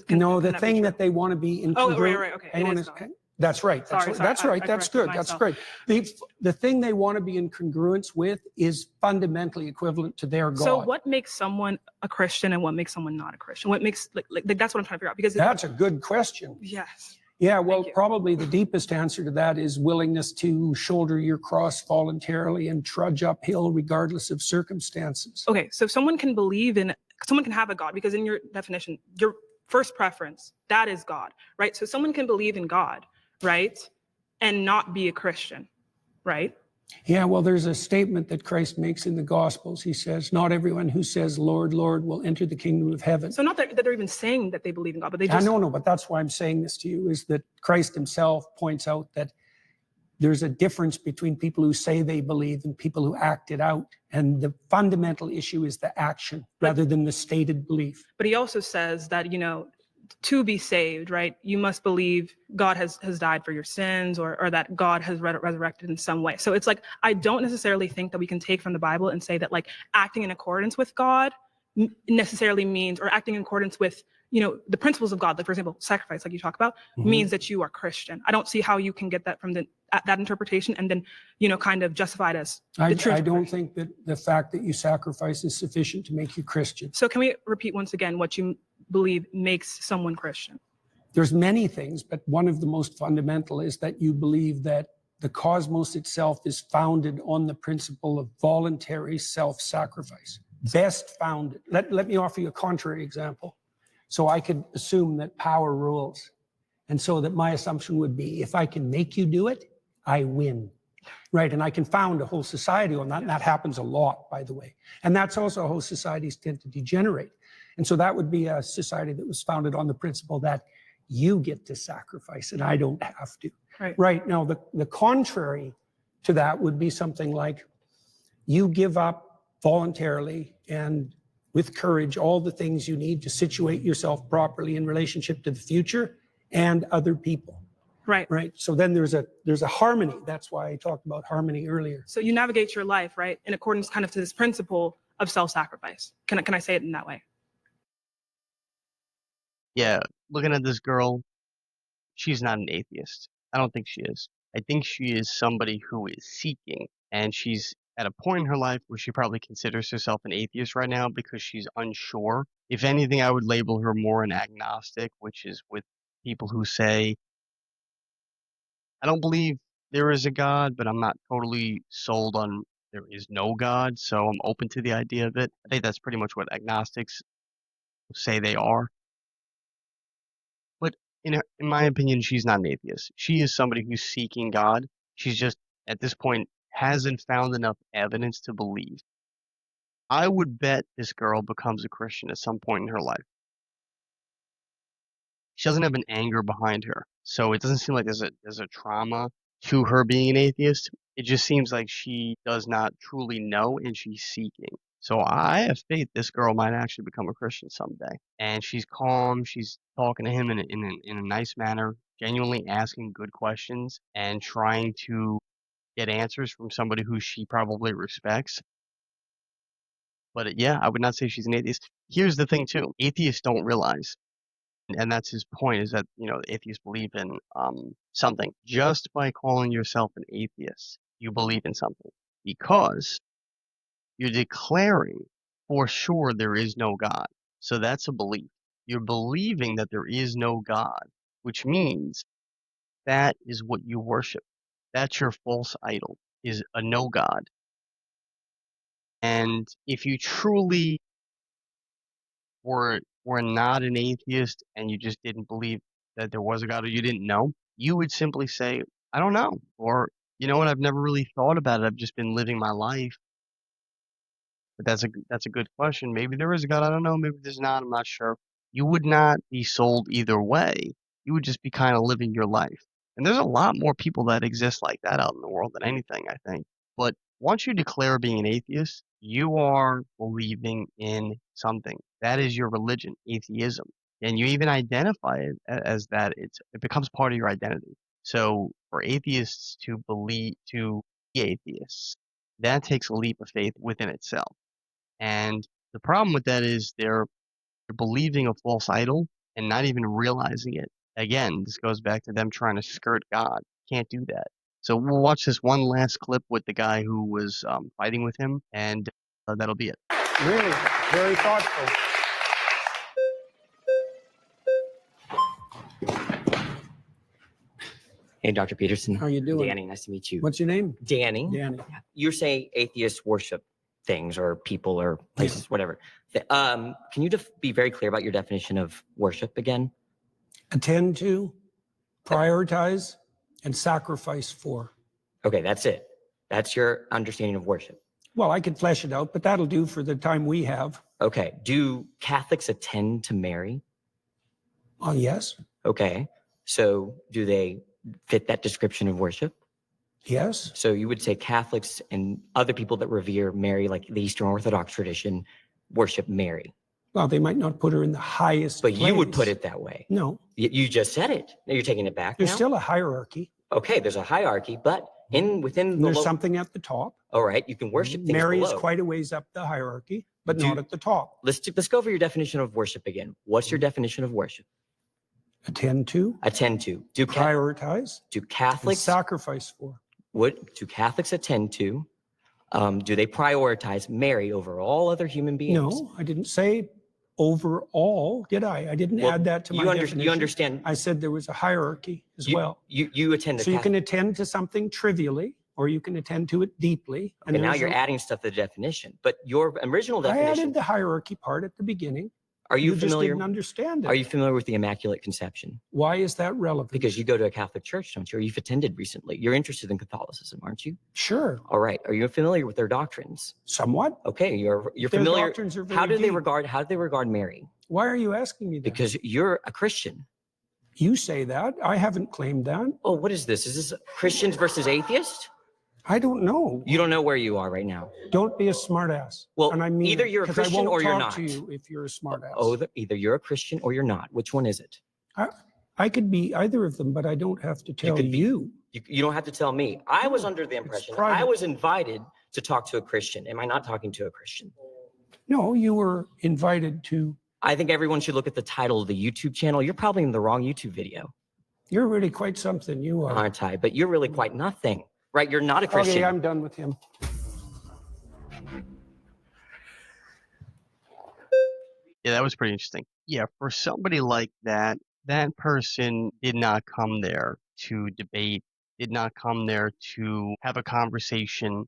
No, the thing that they want to be in congruence. Oh, right, okay. That's right. That's right. That's good. That's great. The thing they want to be in congruence with is fundamentally equivalent to their God. So what makes someone a Christian and what makes someone not a Christian? What makes like that's what I'm trying to figure out, because that's a good question. Yes. Yeah, well, probably the deepest answer to that is willingness to shoulder your cross voluntarily and trudge uphill regardless of circumstances. Okay, so someone can have a God, because in your definition, your first preference, that is God, right? So someone can believe in God, right, and not be a Christian, right? Yeah, well, there's a statement that Christ makes in the Gospels. He says, not everyone who says, Lord, Lord, will enter the kingdom of heaven. So not that they're even saying that they believe in God, but they just... No, but that's why I'm saying this to you, is that Christ himself points out that there's a difference between people who say they believe and people who act it out. And the fundamental issue is the action rather than the stated belief. But he also says that, to be saved, right, you must believe God has died for your sins, or that God has resurrected in some way. So it's like, I don't necessarily think that we can take from the Bible and say that like acting in accordance with God necessarily means, or acting in accordance with, the principles of God, like for example, sacrifice, like you talk about, means that you are Christian. I don't see how you can get that from that interpretation and then, kind of justify it as the truth. I don't think that the fact that you sacrifice is sufficient to make you Christian. So can we repeat once again what you believe makes someone Christian? There's many things, but one of the most fundamental is that you believe that the cosmos itself is founded on the principle of voluntary self-sacrifice. Best founded. Let me offer you a contrary example. So I could assume that power rules. And so that my assumption would be, if I can make you do it, I win. Right, and I can found a whole society on that, and that happens a lot, by the way. And that's also how societies tend to degenerate. And so that would be a society that was founded on the principle that you get to sacrifice and I don't have to. Right, now the contrary to that would be something like you give up voluntarily and with courage all the things you need to situate yourself properly in relationship to the future and other people. Right. So then there's a harmony. That's why I talked about harmony earlier. So you navigate your life, right, in accordance kind of to this principle of self-sacrifice. Can I say it in that way? Yeah, looking at this girl, she's not an atheist. I don't think she is. I think she is somebody who is seeking, and she's at a point in her life where she probably considers herself an atheist right now because she's unsure. If anything, I would label her more an agnostic, which is with people who say, I don't believe there is a God, but I'm not totally sold on there is no God, so I'm open to the idea of it. I think that's pretty much what agnostics say they are. But in my opinion, she's not an atheist. She is somebody who's seeking God. She's just, at this point, hasn't found enough evidence to believe. I would bet this girl becomes a Christian at some point in her life. She doesn't have an anger behind her, so it doesn't seem like there's a trauma to her being an atheist. It just seems like she does not truly know and she's seeking. So I have faith this girl might actually become a Christian someday. And she's calm, she's talking to him in a nice manner, genuinely asking good questions and trying to get answers from somebody who she probably respects. But yeah, I would not say she's an atheist. Here's the thing too. Atheists don't realize, and that's his point, is that, atheists believe in something. Just by calling yourself an atheist, you believe in something because you're declaring for sure there is no God. So that's a belief. You're believing that there is no God, which means that is what you worship. That's your false idol, is a no God. And if you truly were not an atheist and you just didn't believe that there was a God, or you didn't know, you would simply say, I don't know. Or, you know what, I've never really thought about it. I've just been living my life. But that's a good question. Maybe there is a God. I don't know. Maybe there's not. I'm not sure. You would not be sold either way. You would just be kind of living your life. And there's a lot more people that exist like that out in the world than anything, I think. But once you declare being an atheist, you are believing in something. That is your religion, atheism. And you even identify it as that. It becomes part of your identity. So for atheists to be atheists, that takes a leap of faith within itself. And the problem with that is they're believing a false idol and not even realizing it. Again, this goes back to them trying to skirt God. Can't do that. So we'll watch this one last clip with the guy who was fighting with him, and that'll be it. Really, very thoughtful. Hey, Dr. Peterson. How you doing? Danny, nice to meet you. What's your name? Danny. Danny. You say atheists worship things or people or places, whatever. Can you be very clear about your definition of worship again? Attend to, prioritize, and sacrifice for. Okay, that's it. That's your understanding of worship. Well, I could flesh it out, but that'll do for the time we have. Okay. Do Catholics attend to Mary? Oh, yes. Okay. So do they fit that description of worship? Yes. So you would say Catholics and other people that revere Mary, like the Eastern Orthodox tradition, worship Mary. Well, they might not put her in the highest But place. you would put it that way. No. You just said it. Now you're taking it back. There's now? still a hierarchy. Okay, there's a hierarchy, but within And the there's something at the top. All right, you can worship things Mary below. is quite a ways up the hierarchy, but not at the top. Let's go over your definition of worship again. What's your definition of worship? Attend to, Attend to. prioritize, Do and Catholics sacrifice for. what do Catholics attend to? Do they prioritize Mary over all other human beings? No, I didn't say overall, did I? I didn't add that to my definition. You understand. I said there was a hierarchy as well. You attend. So you can attend to something trivially, or you can attend to it deeply. Okay, now you're adding stuff to the definition, but your original definition. I added the hierarchy part at the beginning. Are you familiar? Just didn't understand it. Are you familiar with the Immaculate Conception? Why is that relevant? Because you go to a Catholic church, don't you? Or you've attended recently. You're interested in Catholicism, aren't you? Sure. All right. Are you familiar with their doctrines? Somewhat. Okay, you're Their familiar. doctrines are very How do they deep. regard Mary? Why are you asking me that? Because you're a Christian. You say that. I haven't claimed that. Oh, what is this? Is this Christians versus atheists? I don't know. You don't know where you are right now. Don't be a smartass. Well, and I mean either you're a Christian or you're not. I won't talk to you if you're a smartass. Oh, either you're a Christian or you're not. Which one is it? I could be either of them, but I don't have to tell you. You don't have to tell me. I was under the impression I was invited to talk to a Christian. Am I not talking to a Christian? No, you were invited to. I think everyone should look at the title of the YouTube channel. You're probably in the wrong YouTube video. You're really quite something. You are. Aren't I? But you're really quite nothing. Right? You're not a Christian. Okay, I'm done with him. Yeah, that was pretty interesting. Yeah, for somebody like that, that person did not come there to debate, did not come there to have a conversation,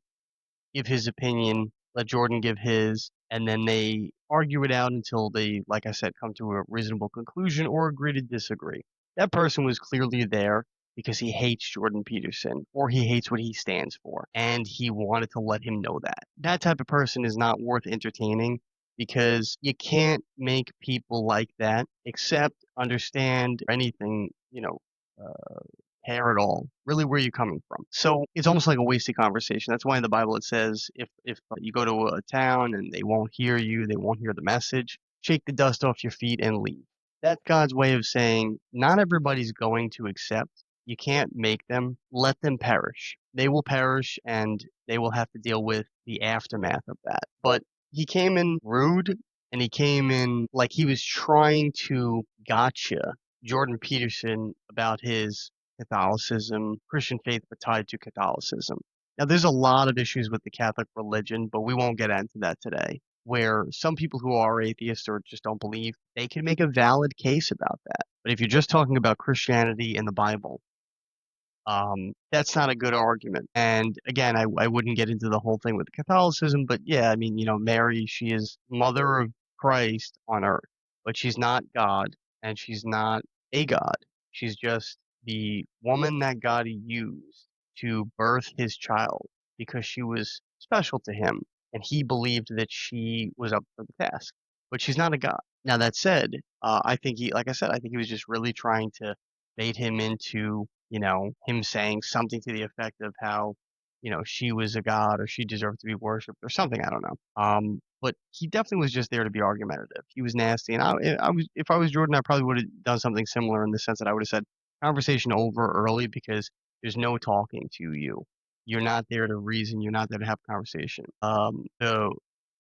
give his opinion, let Jordan give his, and then they argue it out until they, like I said, come to a reasonable conclusion or agree to disagree. That person was clearly there because he hates Jordan Peterson or he hates what he stands for, and he wanted to let him know that. That type of person is not worth entertaining because you can't make people like that accept, understand anything, care at all, really where you're coming from. So it's almost like a wasted conversation. That's why in the Bible it says if you go to a town and they won't hear you, they won't hear the message, shake the dust off your feet and leave. That's God's way of saying not everybody's going to accept. You can't make them. Let them perish. They will perish and they will have to deal with the aftermath of that. But he came in rude and he came in like he was trying to gotcha Jordan Peterson about his Catholicism, Christian faith, but tied to Catholicism. Now, there's a lot of issues with the Catholic religion, but we won't get into that today, where some people who are atheists or just don't believe, they can make a valid case about that. But if you're just talking about Christianity and the Bible, that's not a good argument. And again, I wouldn't get into the whole thing with Catholicism, but yeah, I mean, Mary, she is mother of Christ on earth, but she's not God and she's not a God. She's just the woman that God used to birth his child because she was special to him and he believed that she was up for the task, but she's not a God. Now, that said, I think like I said, I think he was just really trying to bait him into him saying something to the effect of how, she was a god or she deserved to be worshipped or something. I don't know. But he definitely was just there to be argumentative. He was nasty. And if I was Jordan, I probably would have done something similar in the sense that I would have said conversation over early because there's no talking to you. You're not there to reason. You're not there to have a conversation. The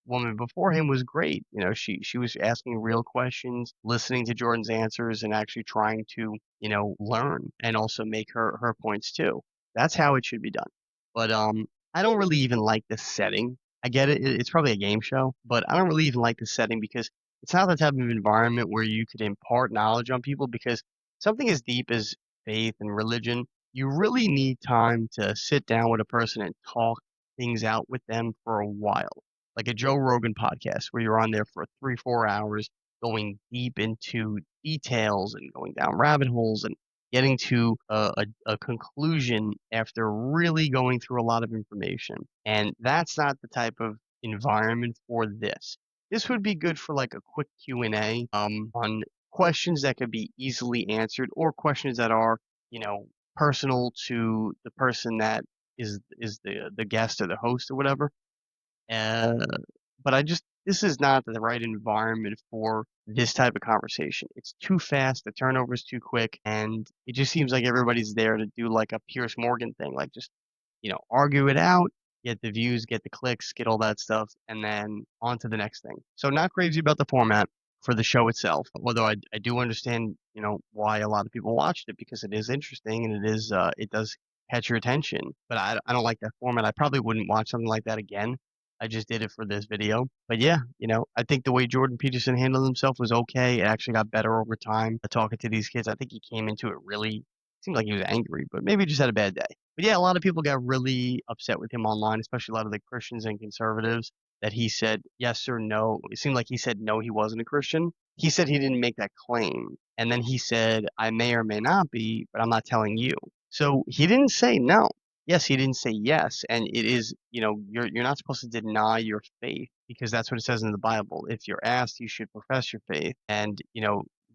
woman before him was great. She was asking real questions, listening to Jordan's answers and actually trying to, learn and also make her points too. That's how it should be done. But I don't really even like the setting. I get it. It's probably a game show, but I don't really even like the setting because it's not the type of environment where you could impart knowledge on people because something as deep as faith and religion, you really need time to sit down with a person and talk things out with them for a while. Like a Joe Rogan podcast where you're on there for 3-4 hours going deep into details and going down rabbit holes and getting to a conclusion after really going through a lot of information. And that's not the type of environment for this. This would be good for like a quick Q&A on questions that could be easily answered or questions that are, personal to the person that is the guest or the host or whatever. But this is not the right environment for this type of conversation. It's too fast, the turnover is too quick, and it just seems like everybody's there to do like a Pierce Morgan thing, like just, argue it out, get the views, get the clicks, get all that stuff, and then on to the next thing. So not crazy about the format for the show itself, although I do understand, why a lot of people watched it because it is interesting and it does catch your attention. But I don't like that format. I probably wouldn't watch something like that again. I just did it for this video. But yeah, I think the way Jordan Peterson handled himself was okay. It actually got better over time. Talking to these kids, I think he came into it really seemed like he was angry, but maybe he just had a bad day. But yeah, a lot of people got really upset with him online, especially a lot of the Christians and conservatives, that he said yes or no. It seemed like he said no, he wasn't a Christian. He said he didn't make that claim. And then he said, I may or may not be, but I'm not telling you. So he didn't say no. Yes, he didn't say yes. And it is, you're not supposed to deny your faith because that's what it says in the Bible. If you're asked, you should profess your faith. And,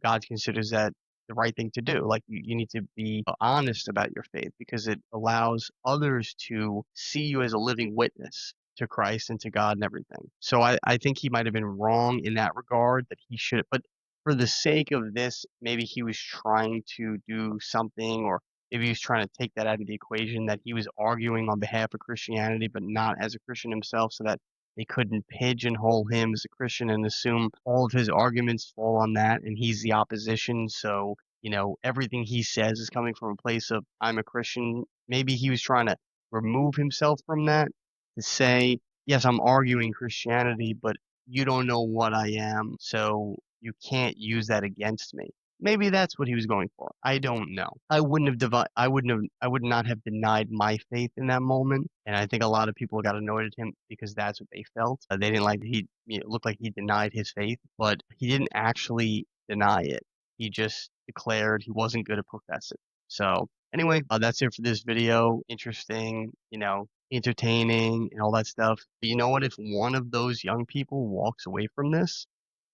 God considers that the right thing to do. Like you need to be honest about your faith because it allows others to see you as a living witness to Christ and to God and everything. So I think he might have been wrong in that regard that he should, but for the sake of this, maybe he was trying to do something, or maybe he was trying to take that out of the equation, that he was arguing on behalf of Christianity, but not as a Christian himself, so that they couldn't pigeonhole him as a Christian and assume all of his arguments fall on that, and he's the opposition. So, everything he says is coming from a place of, I'm a Christian. Maybe he was trying to remove himself from that to say, yes, I'm arguing Christianity, but you don't know what I am, so you can't use that against me. Maybe that's what he was going for. I don't know. I would not have denied my faith in that moment. And I think a lot of people got annoyed at him because that's what they felt. They didn't like that it looked like he denied his faith, but he didn't actually deny it. He just declared he wasn't going to profess it. So anyway, that's it for this video. Interesting, entertaining and all that stuff. But you know what? If one of those young people walks away from this,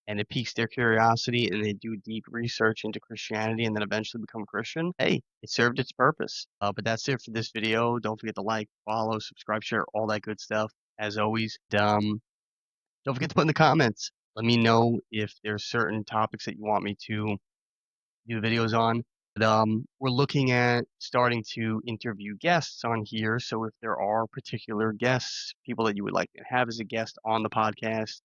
and it piques their curiosity and they do deep research into Christianity and then eventually become Christian, hey, it served its purpose. But that's it for this video. Don't forget to like, follow, subscribe, share, all that good stuff. As always, don't forget to put in the comments. Let me know if there's certain topics that you want me to do videos on. But we're looking at starting to interview guests on here. So if there are particular guests, people that you would like to have as a guest on the podcast,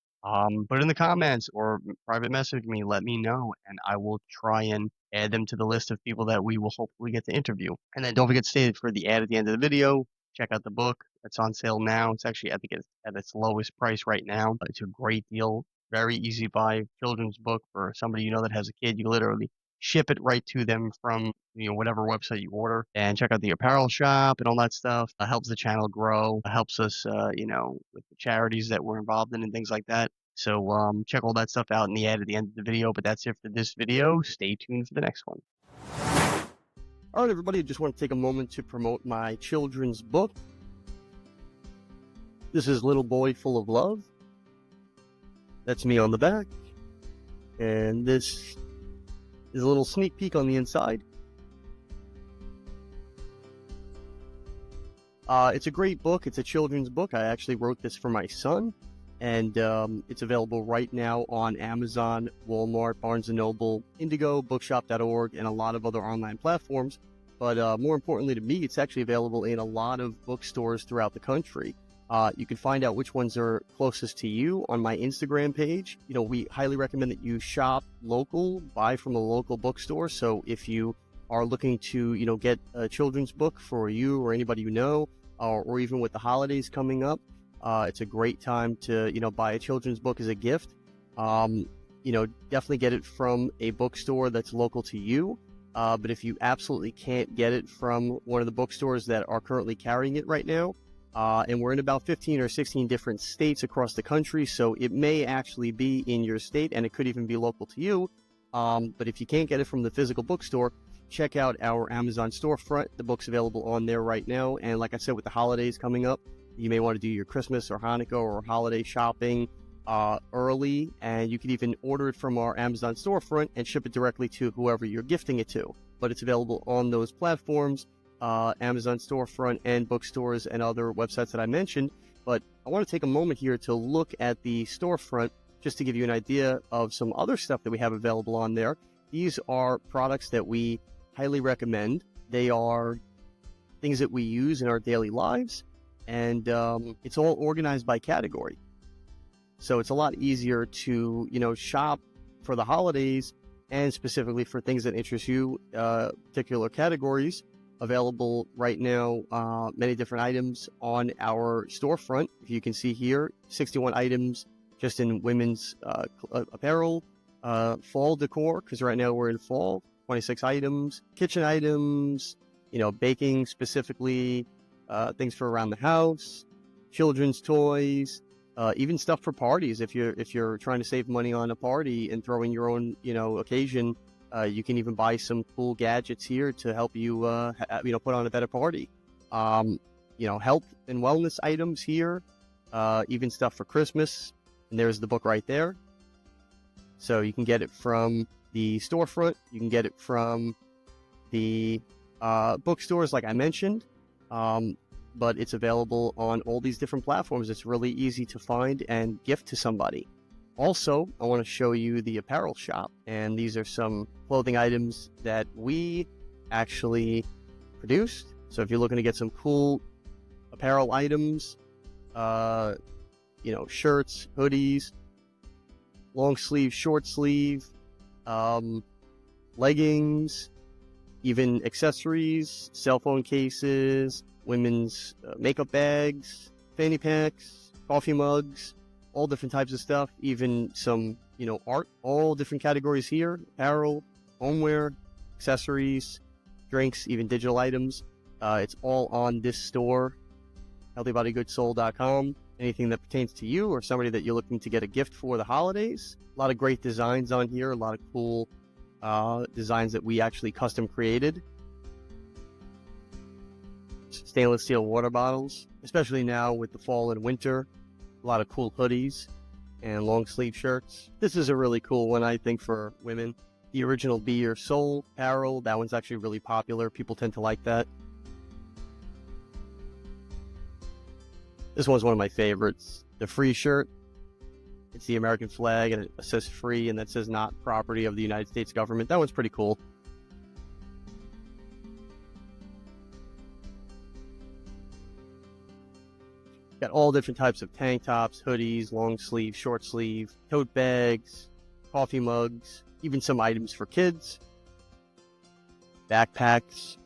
put it in the comments or private message me, let me know, and I will try and add them to the list of people that we will hopefully get to interview. And then don't forget to stay for the ad at the end of the video. Check out the book. It's on sale now. It's actually, I think it's at its lowest price right now. It's a great deal. Very easy to buy children's book for somebody that has a kid. You literally ship it right to them from whatever website you order, and check out the apparel shop and all that stuff. Helps the channel grow, helps us with the charities that we're involved in and things like that. So check all that stuff out in the ad at the end of the video. But that's it for this video. Stay tuned for the next one. All right, everybody, I just want to take a moment to promote my children's book. This is Little Boy Full of Love. That's me on the back, and this is a little sneak peek on the inside. It's a great book. It's a children's book. I actually wrote this for my son, and it's available right now on Amazon, Walmart, Barnes & Noble, Indigo, Bookshop.org, and a lot of other online platforms. But more importantly to me, it's actually available in a lot of bookstores throughout the country. You can find out which ones are closest to you on my Instagram page. We highly recommend that you shop local, buy from a local bookstore. So if you are looking to, get a children's book for you or anybody you know, or even with the holidays coming up, it's a great time to, buy a children's book as a gift. Definitely get it from a bookstore that's local to you. But if you absolutely can't get it from one of the bookstores that are currently carrying it right now, and we're in about 15 or 16 different states across the country, so it may actually be in your state, and it could even be local to you. But if you can't get it from the physical bookstore, check out our Amazon storefront. The book's available on there right now. And like I said, with the holidays coming up, you may want to do your Christmas or Hanukkah or holiday shopping early, and you can even order it from our Amazon storefront and ship it directly to whoever you're gifting it to. But it's available on those platforms, Amazon storefront and bookstores and other websites that I mentioned. But I want to take a moment here to look at the storefront just to give you an idea of some other stuff that we have available on there. These are products that we highly recommend. They are things that we use in our daily lives, and it's all organized by category. So it's a lot easier to, shop for the holidays and specifically for things that interest you, particular categories. available right now, many different items on our storefront. If you can see here, 61 items just in women's apparel, fall decor, because right now we're in fall, 26 items, kitchen items, baking specifically, things for around the house, children's toys, even stuff for parties. If you're trying to save money on a party and throwing your own, occasion, you can even buy some cool gadgets here to help you, put on a better party. Health and wellness items here, even stuff for Christmas. And there's the book right there. So you can get it from the storefront. You can get it from the bookstores, like I mentioned. But it's available on all these different platforms. It's really easy to find and gift to somebody. Also, I want to show you the apparel shop, and these are some clothing items that we actually produced. So if you're looking to get some cool apparel items, shirts, hoodies, long sleeve, short sleeve, leggings, even accessories, cell phone cases, women's makeup bags, fanny packs, coffee mugs, all different types of stuff, even some, art, all different categories here, apparel, homeware, accessories, drinks, even digital items. It's all on this store, healthybodygoodssoul.com. Anything that pertains to you or somebody that you're looking to get a gift for the holidays. A lot of great designs on here, a lot of cool designs that we actually custom created. Stainless steel water bottles, especially now with the fall and winter. A lot of cool hoodies and long sleeve shirts. This is a really cool one, I think, for women. The original Be Your Soul apparel, that one's actually really popular. People tend to like that. This one's one of my favorites. The Free shirt. It's the American flag and it says free and that says not property of the United States government. That one's pretty cool. Got all different types of tank tops, hoodies, long sleeve, short sleeve, tote bags, coffee mugs, even some items for kids, backpacks.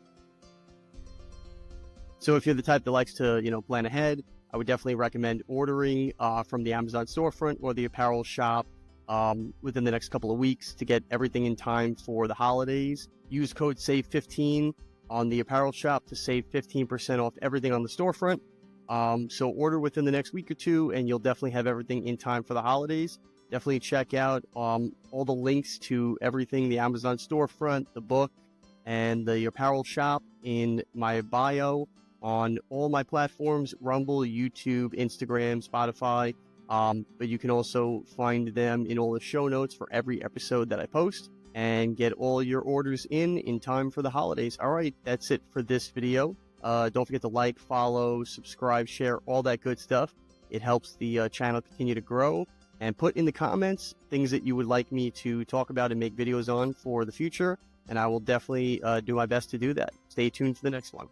So if you're the type that likes to, plan ahead, I would definitely recommend ordering from the Amazon storefront or the apparel shop within the next couple of weeks to get everything in time for the holidays. Use code SAVE15 on the apparel shop to save 15% off everything on the storefront. So order within the next week or two and you'll definitely have everything in time for the holidays. Definitely check out all the links to everything, the Amazon storefront, the book, and the apparel shop in my bio on all my platforms, Rumble, YouTube, Instagram, Spotify. But you can also find them in all the show notes for every episode that I post and get all your orders in time for the holidays. All right, that's it for this video. Don't forget to like, follow, subscribe, share, all that good stuff. It helps the channel continue to grow. And put in the comments things that you would like me to talk about and make videos on for the future. And I will definitely do my best to do that. Stay tuned for the next one.